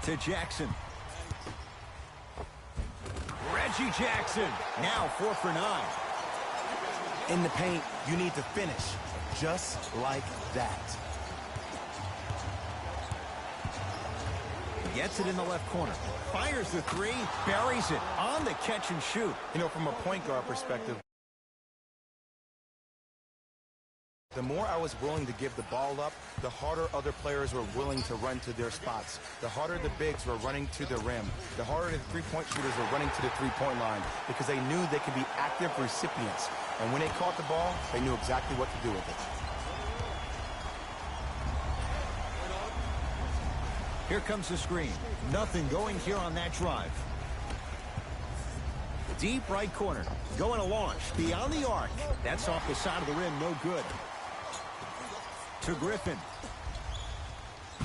To Jackson. Reggie Jackson, now 4 for 9. In the paint, you need to finish just like that. Gets it in the left corner. Fires the three, buries it on the catch and shoot. You know, from a point guard perspective, the more I was willing to give the ball up, the harder other players were willing to run to their spots. The harder the bigs were running to the rim. The harder the three-point shooters were running to the three-point line because they knew they could be active recipients. And when they caught the ball, they knew exactly what to do with it. Here comes the screen. Nothing going here on that drive. Deep right corner. Going to launch. Beyond the arc. That's off the side of the rim. No good. To Griffin.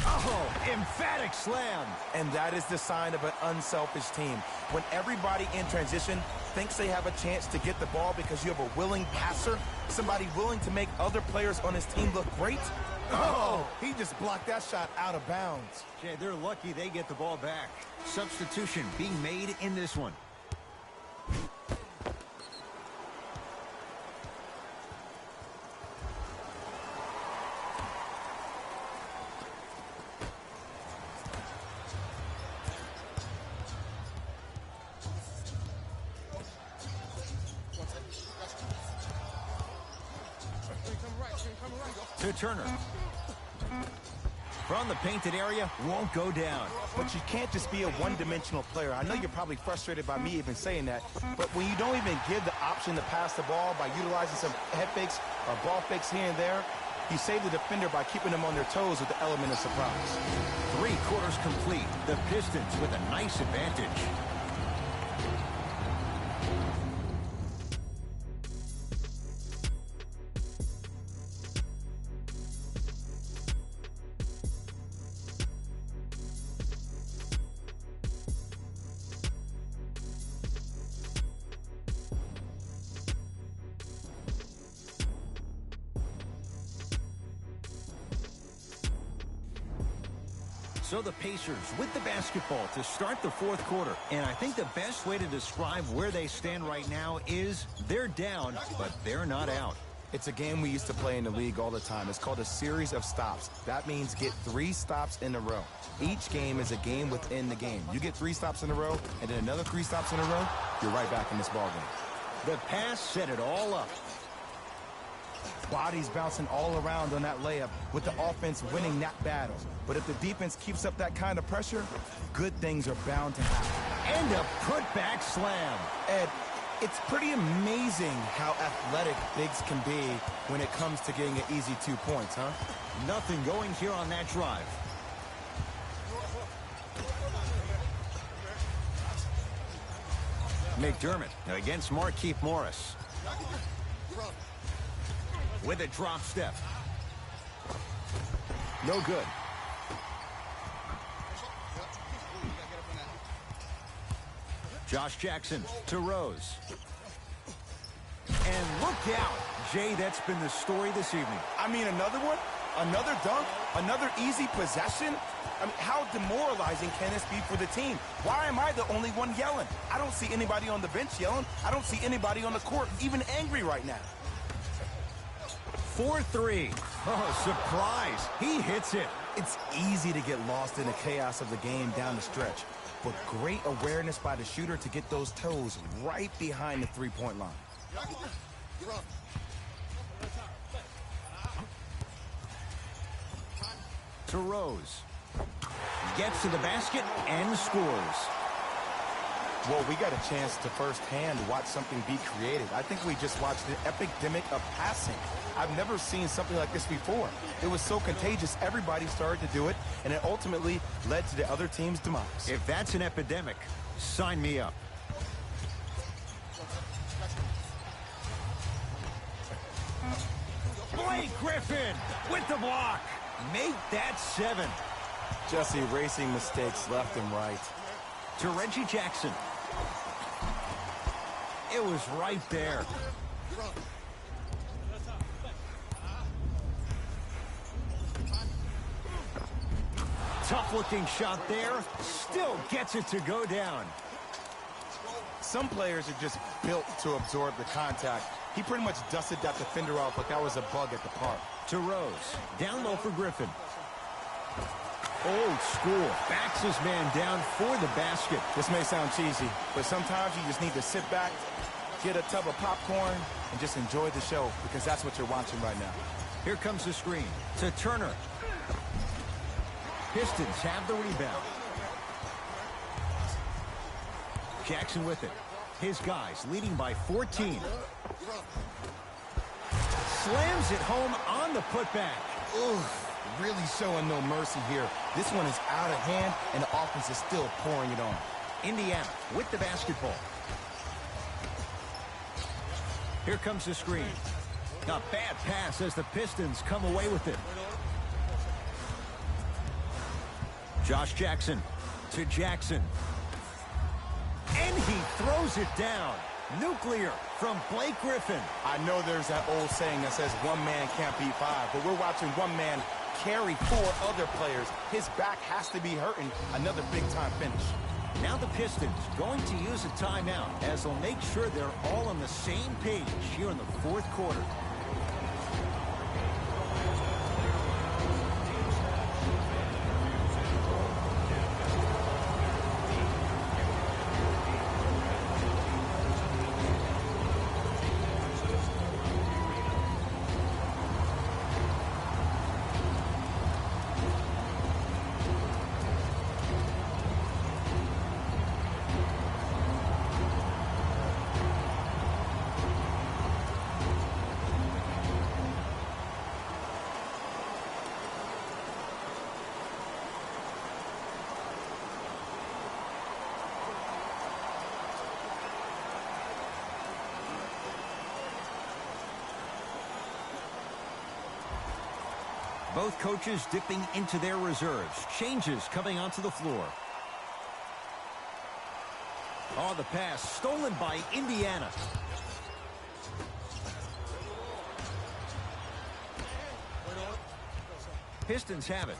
Oh, emphatic slam. And that is the sign of an unselfish team. When everybody in transition thinks they have a chance to get the ball because you have a willing passer, somebody willing to make other players on his team look great? Oh, he just blocked that shot out of bounds. Jay, they're lucky they get the ball back. Substitution being made in this one. To Turner. From the painted area, won't go down. But you can't just be a one-dimensional player. I know you're probably frustrated by me even saying that, but when you don't even give the option to pass the ball by utilizing some head fakes or ball fakes here and there, you save the defender by keeping them on their toes with the element of surprise. 3 quarters complete. The Pistons with a nice advantage. So the Pacers with the basketball to start the fourth quarter. And I think the best way to describe where they stand right now is they're down, but they're not out. It's a game we used to play in the league all the time. It's called a series of stops. That means get 3 stops in a row. Each game is a game within the game. You get 3 stops in a row, and then another 3 stops in a row, you're right back in this ballgame. The pass set it all up. Bodies bouncing all around on that layup with the offense winning that battle. But if the defense keeps up that kind of pressure, good things are bound to happen. And a putback slam. Ed, it's pretty amazing how athletic bigs can be when it comes to getting an easy 2 points, huh? Nothing going here on that drive. McDermott against Markieff Morris. With a drop step. No good. Josh Jackson to Rose. And look out. Jay, that's been the story this evening. I mean, another one? Another dunk? Another easy possession? I mean, how demoralizing can this be for the team? Why am I the only one yelling? I don't see anybody on the bench yelling. I don't see anybody on the court even angry right now. 4-3. Oh, surprise. He hits it. It's easy to get lost in the chaos of the game down the stretch, but great awareness by the shooter to get those toes right behind the three-point line. To Rose. Gets to the basket and scores. Well, we got a chance to firsthand watch something be created. I think we just watched an epidemic of passing. I've never seen something like this before. It was so contagious, everybody started to do it, and it ultimately led to the other team's demise. If that's an epidemic, sign me up. Blake Griffin with the block. Make that 7. Just erasing mistakes left and right. To Reggie Jackson. It was right there. Tough-looking shot there. Still gets it to go down. Some players are just built to absorb the contact. He pretty much dusted that defender off like that was a bug at the park. To Rose. Down low for Griffin. Old school. Backs his man down for the basket. This may sound cheesy, but sometimes you just need to sit back, get a tub of popcorn, and just enjoy the show, because that's what you're watching right now. Here comes the screen. To Turner. Pistons have the rebound. Jackson with it. His guys leading by 14. Slams it home on the putback. Oof. Really showing no mercy here. This one is out of hand, and the offense is still pouring it on. Indiana with the basketball. Here comes the screen. A bad pass as the Pistons come away with it. Josh Jackson to Jackson. And he throws it down. Nuclear from Blake Griffin. I know there's that old saying that says one man can't beat five, but we're watching one man carry four other players. His back has to be hurting. Another big-time finish. Now the Pistons going to use a timeout as they'll make sure they're all on the same page here in the fourth quarter. Both coaches dipping into their reserves. Changes coming onto the floor. Oh, the pass stolen by Indiana. Pistons have it.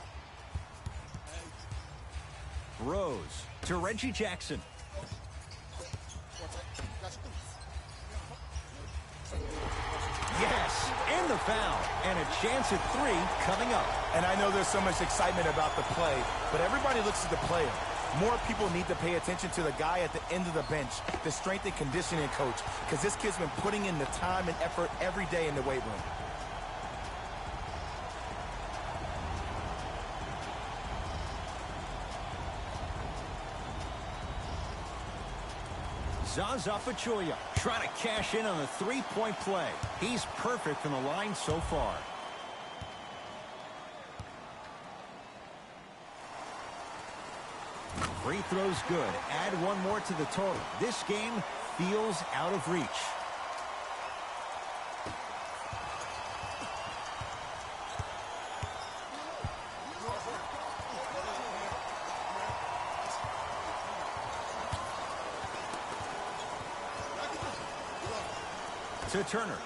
Rose to Reggie Jackson. Yes, and the foul. And a chance at three coming up. And I know there's so much excitement about the play, but everybody looks at the player. More people need to pay attention to the guy at the end of the bench, the strength and conditioning coach, because this kid's been putting in the time and effort every day in the weight room. Zaza Pachulia trying to cash in on a three-point play. He's perfect from the line so far. Free throws good. Add one more to the total. This game feels out of reach. To Turner.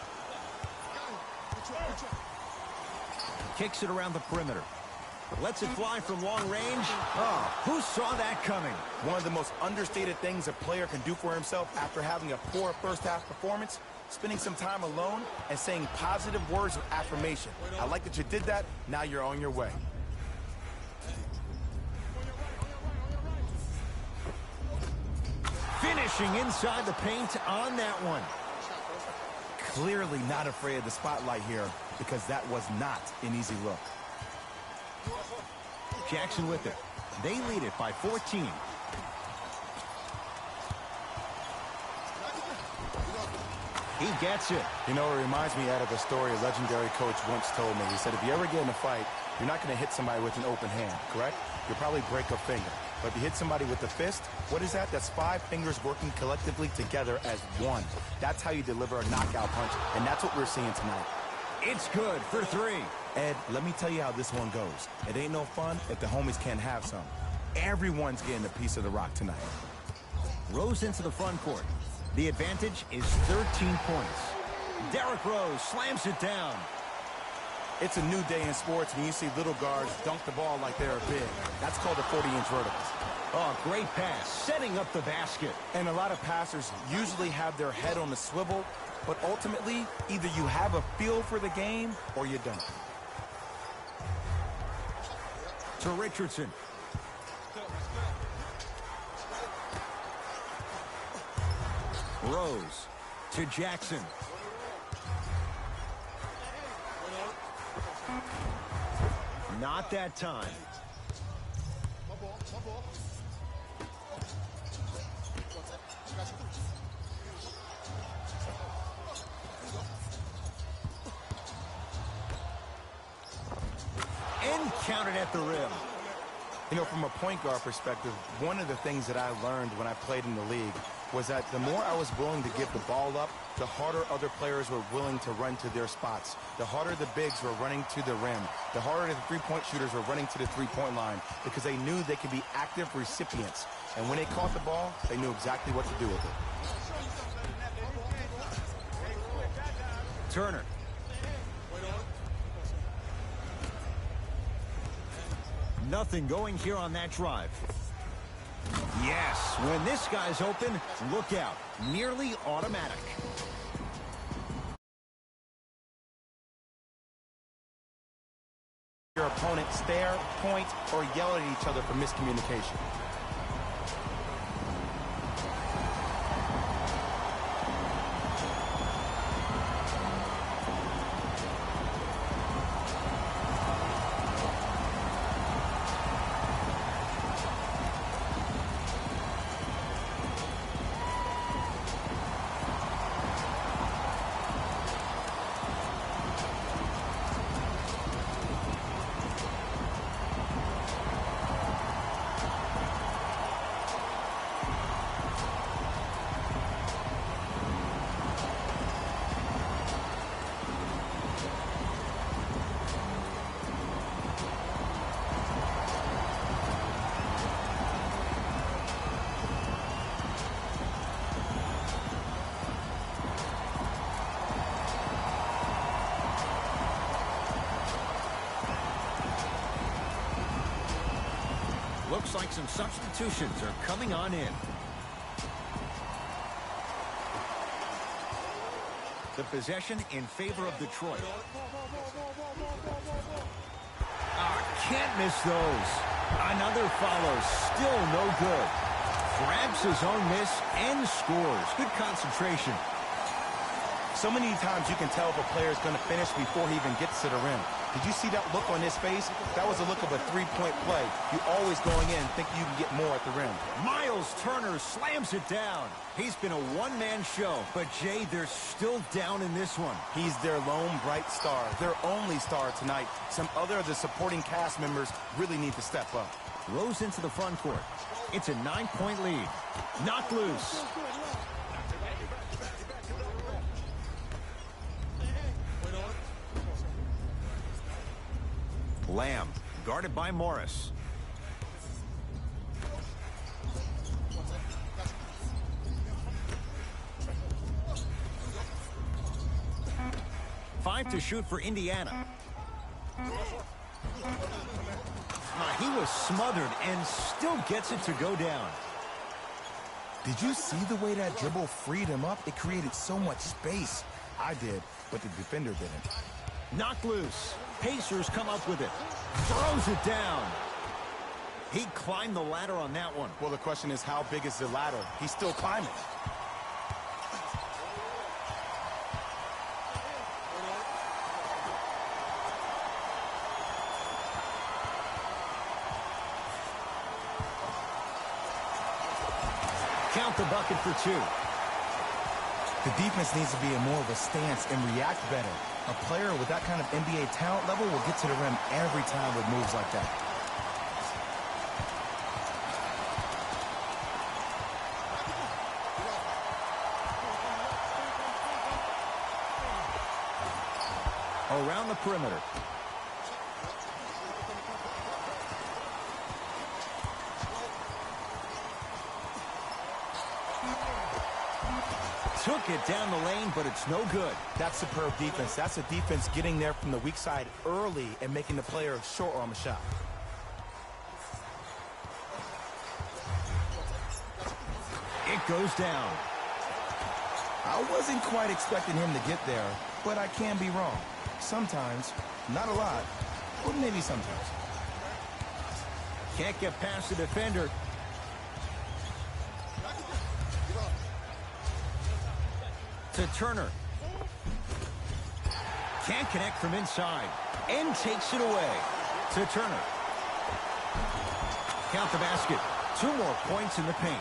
Kicks it around the perimeter. Lets it fly from long range. Oh, who saw that coming? One of the most understated things a player can do for himself after having a poor first-half performance, spending some time alone and saying positive words of affirmation. I like that you did that. Now you're on your way. Finishing inside the paint on that one. Clearly not afraid of the spotlight here because that was not an easy look. Jackson with it. They lead it by 14. He gets it. You know, it reminds me out of a story a legendary coach once told me. He said, if you ever get in a fight, you're not going to hit somebody with an open hand, correct? You'll probably break a finger. But if you hit somebody with the fist, what is that? That's 5 fingers working collectively together as one. That's how you deliver a knockout punch, and that's what we're seeing tonight. It's good for 3. Ed, let me tell you how this one goes. It ain't no fun if the homies can't have some. Everyone's getting a piece of the rock tonight. Rose into the front court. The advantage is 13 points. Derrick Rose slams it down. It's a new day in sports, and you see little guards dunk the ball like they're big. That's called a 40-inch vertical. Oh, great pass, setting up the basket. And a lot of passers usually have their head on the swivel, but ultimately, either you have a feel for the game or you don't. To Richardson. Rose to Jackson. Not that time. And counted at the rim. You know, from a point guard perspective, one of the things that I learned when I played in the league was that the more I was willing to give the ball up, the harder other players were willing to run to their spots. The harder the bigs were running to the rim. The harder the three-point shooters were running to the three-point line because they knew they could be active recipients. And when they caught the ball, they knew exactly what to do with it. Turner. Nothing going here on that drive. Yes, when this guy's open, look out. Nearly automatic. Your opponent stare, point, or yell at each other for miscommunication. Looks like some substitutions are coming on in. The possession in favor of Detroit. Can't miss those. Another follow, still no good. Grabs his own miss and scores. Good concentration. So many times you can tell if a player is going to finish before he even gets to the rim. Did you see that look on his face? That was a look of a three-point play. You always going in think you can get more at the rim. Miles Turner slams it down. He's been a one-man show, but Jay, they're still down in this one. He's their lone bright star, their only star tonight. Some other of the supporting cast members really need to step up. Rose into the front court. It's a 9-point lead. Knocked loose. Lamb, guarded by Morris. Five to shoot for Indiana. He was smothered and still gets it to go down. Did you see the way that dribble freed him up? It created so much space. I did, but the defender didn't. Knocked loose. Pacers come up with it. Throws it down. He climbed the ladder on that one. Well, the question is, how big is the ladder? He's still climbing. Count the bucket for two. The defense needs to be in more of a stance and react better. A player with that kind of NBA talent level will get to the rim every time with moves like that. Around the perimeter. Took it down the lane, but it's no good. That's superb defense. That's a defense getting there from the weak side early and making the player short arm a shot. It goes down. I wasn't quite expecting him to get there, but I can be wrong. Sometimes, not a lot, but maybe sometimes. Can't get past the defender. To Turner. Can't connect from inside. And takes it away. To Turner. Count the basket. 2 more points in the paint.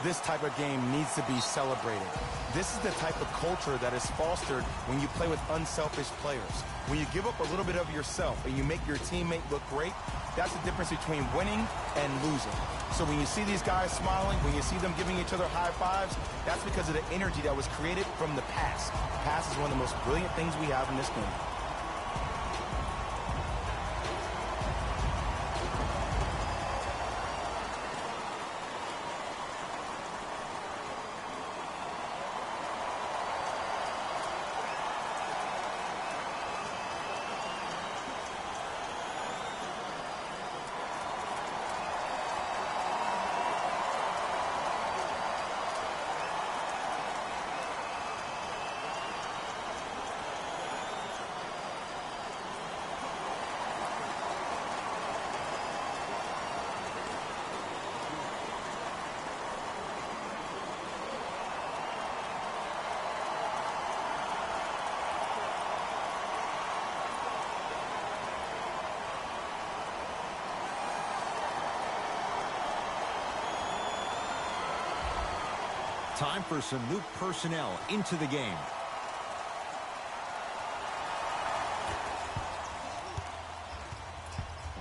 This type of game needs to be celebrated. This is the type of culture that is fostered when you play with unselfish players. When you give up a little bit of yourself and you make your teammate look great, that's the difference between winning and losing. So when you see these guys smiling, when you see them giving each other high fives, that's because of the energy that was created from the pass. Pass is one of the most brilliant things we have in this game. Time for some new personnel into the game.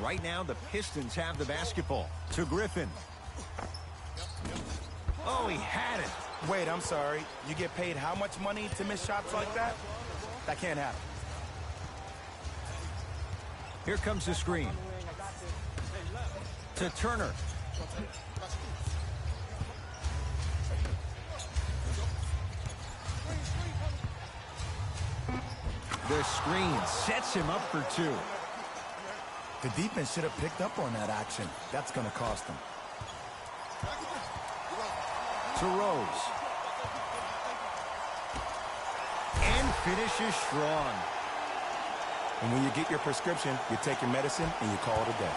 Right now, the Pistons have the basketball. To Griffin. Oh, he had it. Wait, I'm sorry. You get paid how much money to miss shots like that? That can't happen. Here comes the screen. To Turner. The screen sets him up for two. The defense should have picked up on that action. That's going to cost them. To Rose. And finishes strong. And when you get your prescription, you take your medicine and you call it a day.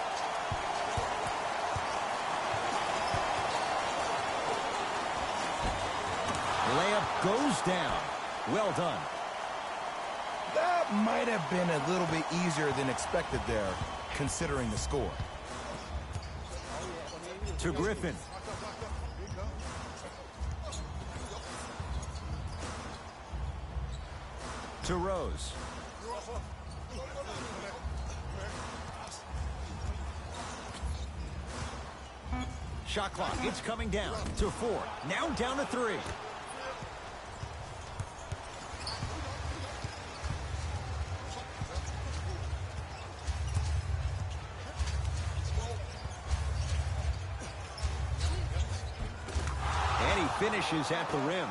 Layup goes down. Well done. That might have been a little bit easier than expected there, considering the score. To Griffin. To Rose. Shot clock, it's coming down to 4. Now down to 3. And he finishes at the rim.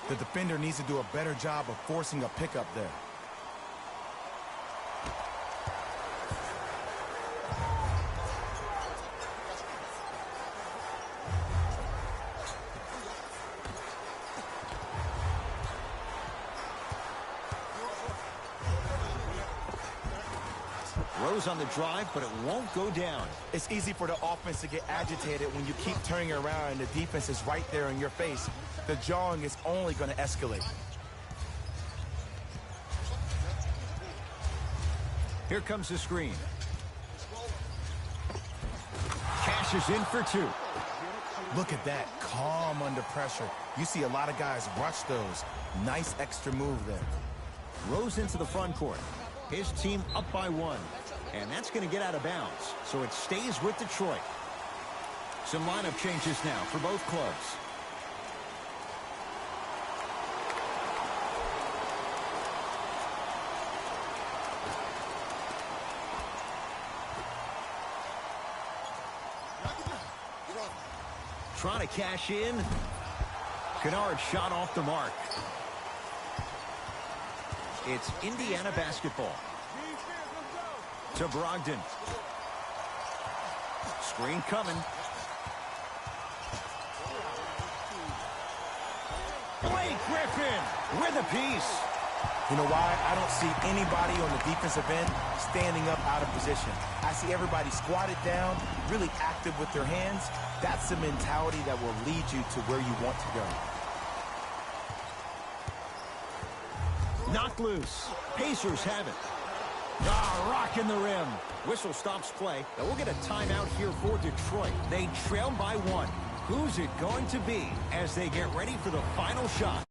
The defender needs to do a better job of forcing a pickup there. Rose on the drive, but it won't go down. It's easy for the offense to get agitated when you keep turning around and the defense is right there in your face. The jawing is only going to escalate. Here comes the screen. Cashes in for 2. Look at that, calm under pressure. You see a lot of guys rush those. Nice extra move there. Rose into the front court. His team up by 1. And that's going to get out of bounds. So it stays with Detroit. Some lineup changes now for both clubs. Trying to cash in. Kennard shot off the mark. It's Indiana basketball. To Brogdon. Screen coming. Blake Griffin with a piece. You know why? I don't see anybody on the defensive end standing up out of position. I see everybody squatted down, really active with their hands. That's the mentality that will lead you to where you want to go. Knocked loose. Pacers have it. Ah, rocking the rim. Whistle stops play. Now we'll get a timeout here for Detroit. They trail by 1. Who's it going to be as they get ready for the final shot?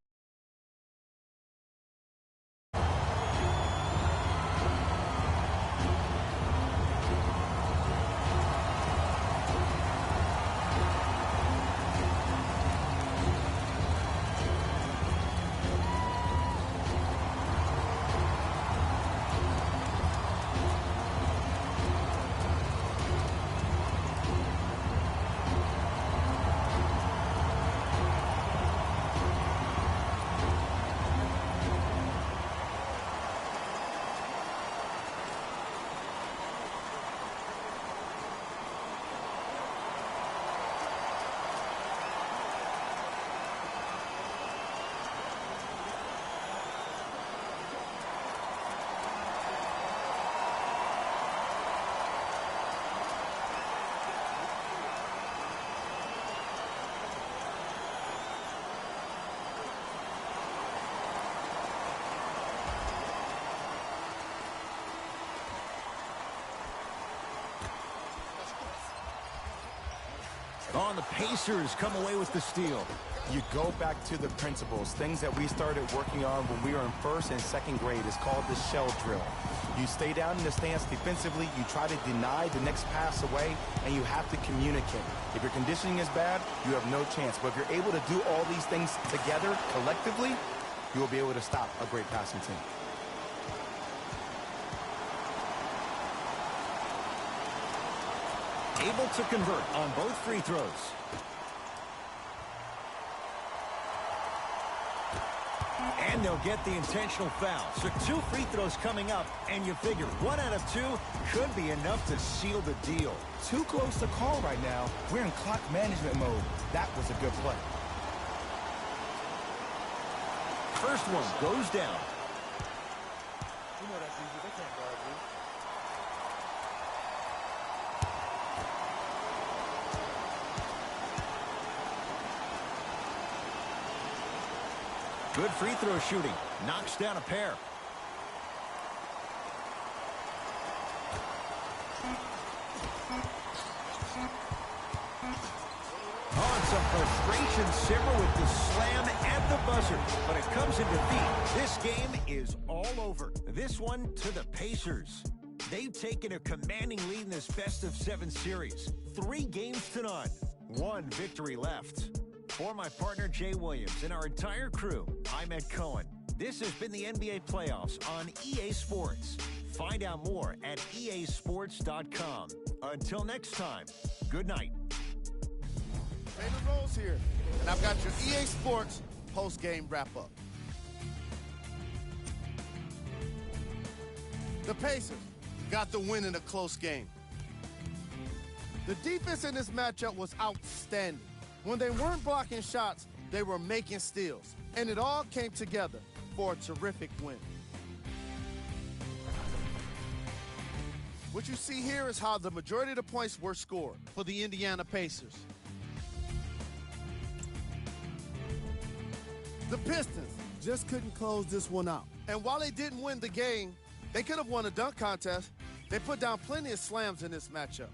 Oh, and the Pacers come away with the steal. You go back to the principles, things that we started working on when we were in first and second grade. It's called the shell drill. You stay down in the stance defensively, you try to deny the next pass away, and you have to communicate. If your conditioning is bad, you have no chance. But if you're able to do all these things together, collectively, you will be able to stop a great passing team. Able to convert on both free throws. And they'll get the intentional foul. So 2 free throws coming up, and you figure 1 out of 2 could be enough to seal the deal. Too close to call right now. We're in clock management mode. That was a good play. First one goes down. You know that's easy. They can't guard you. Good free throw shooting. Knocks down a pair. Oh, and some frustration simmer with the slam at the buzzer. But it comes in defeat. This game is all over. This one to the Pacers. They've taken a commanding lead in this best-of-7 series. 3 games to none. 1 victory left. For my partner, Jay Williams, and our entire crew, I'm Ed Cohen. This has been the NBA Playoffs on EA Sports. Find out more at easports.com. Until next time, good night. Taylor Rose here, and I've got your EA Sports post-game wrap-up. The Pacers got the win in a close game. The defense in this matchup was outstanding. When they weren't blocking shots, they were making steals. And it all came together for a terrific win. What you see here is how the majority of the points were scored for the Indiana Pacers. The Pistons just couldn't close this one out. And while they didn't win the game, they could have won a dunk contest. They put down plenty of slams in this matchup.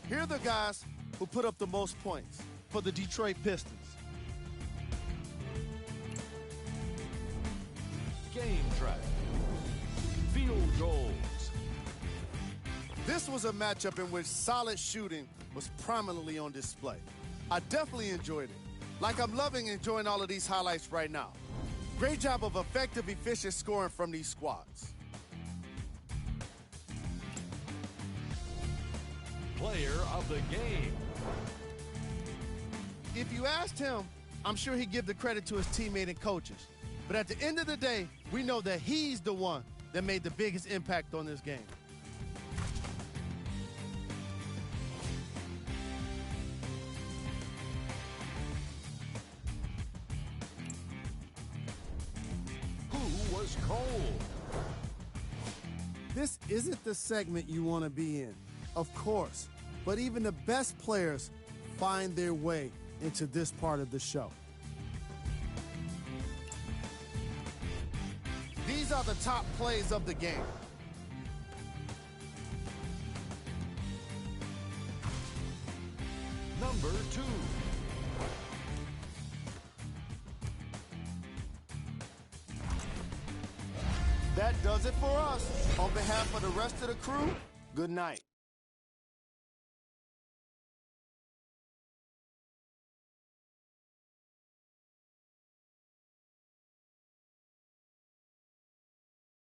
Here are the guys who put up the most points for the Detroit Pistons. Game track. Field goals. This was a matchup in which solid shooting was prominently on display. I definitely enjoyed it. Like I'm loving enjoying all of these highlights right now. Great job of effective, efficient scoring from these squads. Player of the game. If you asked him, I'm sure he'd give the credit to his teammate and coaches. But at the end of the day, we know that he's the one that made the biggest impact on this game. Who was cold? This isn't the segment you want to be in, of course, but even the best players find their way into this part of the show. These are the top plays of the game. Number 2. That does it for us. On behalf of the rest of the crew, good night.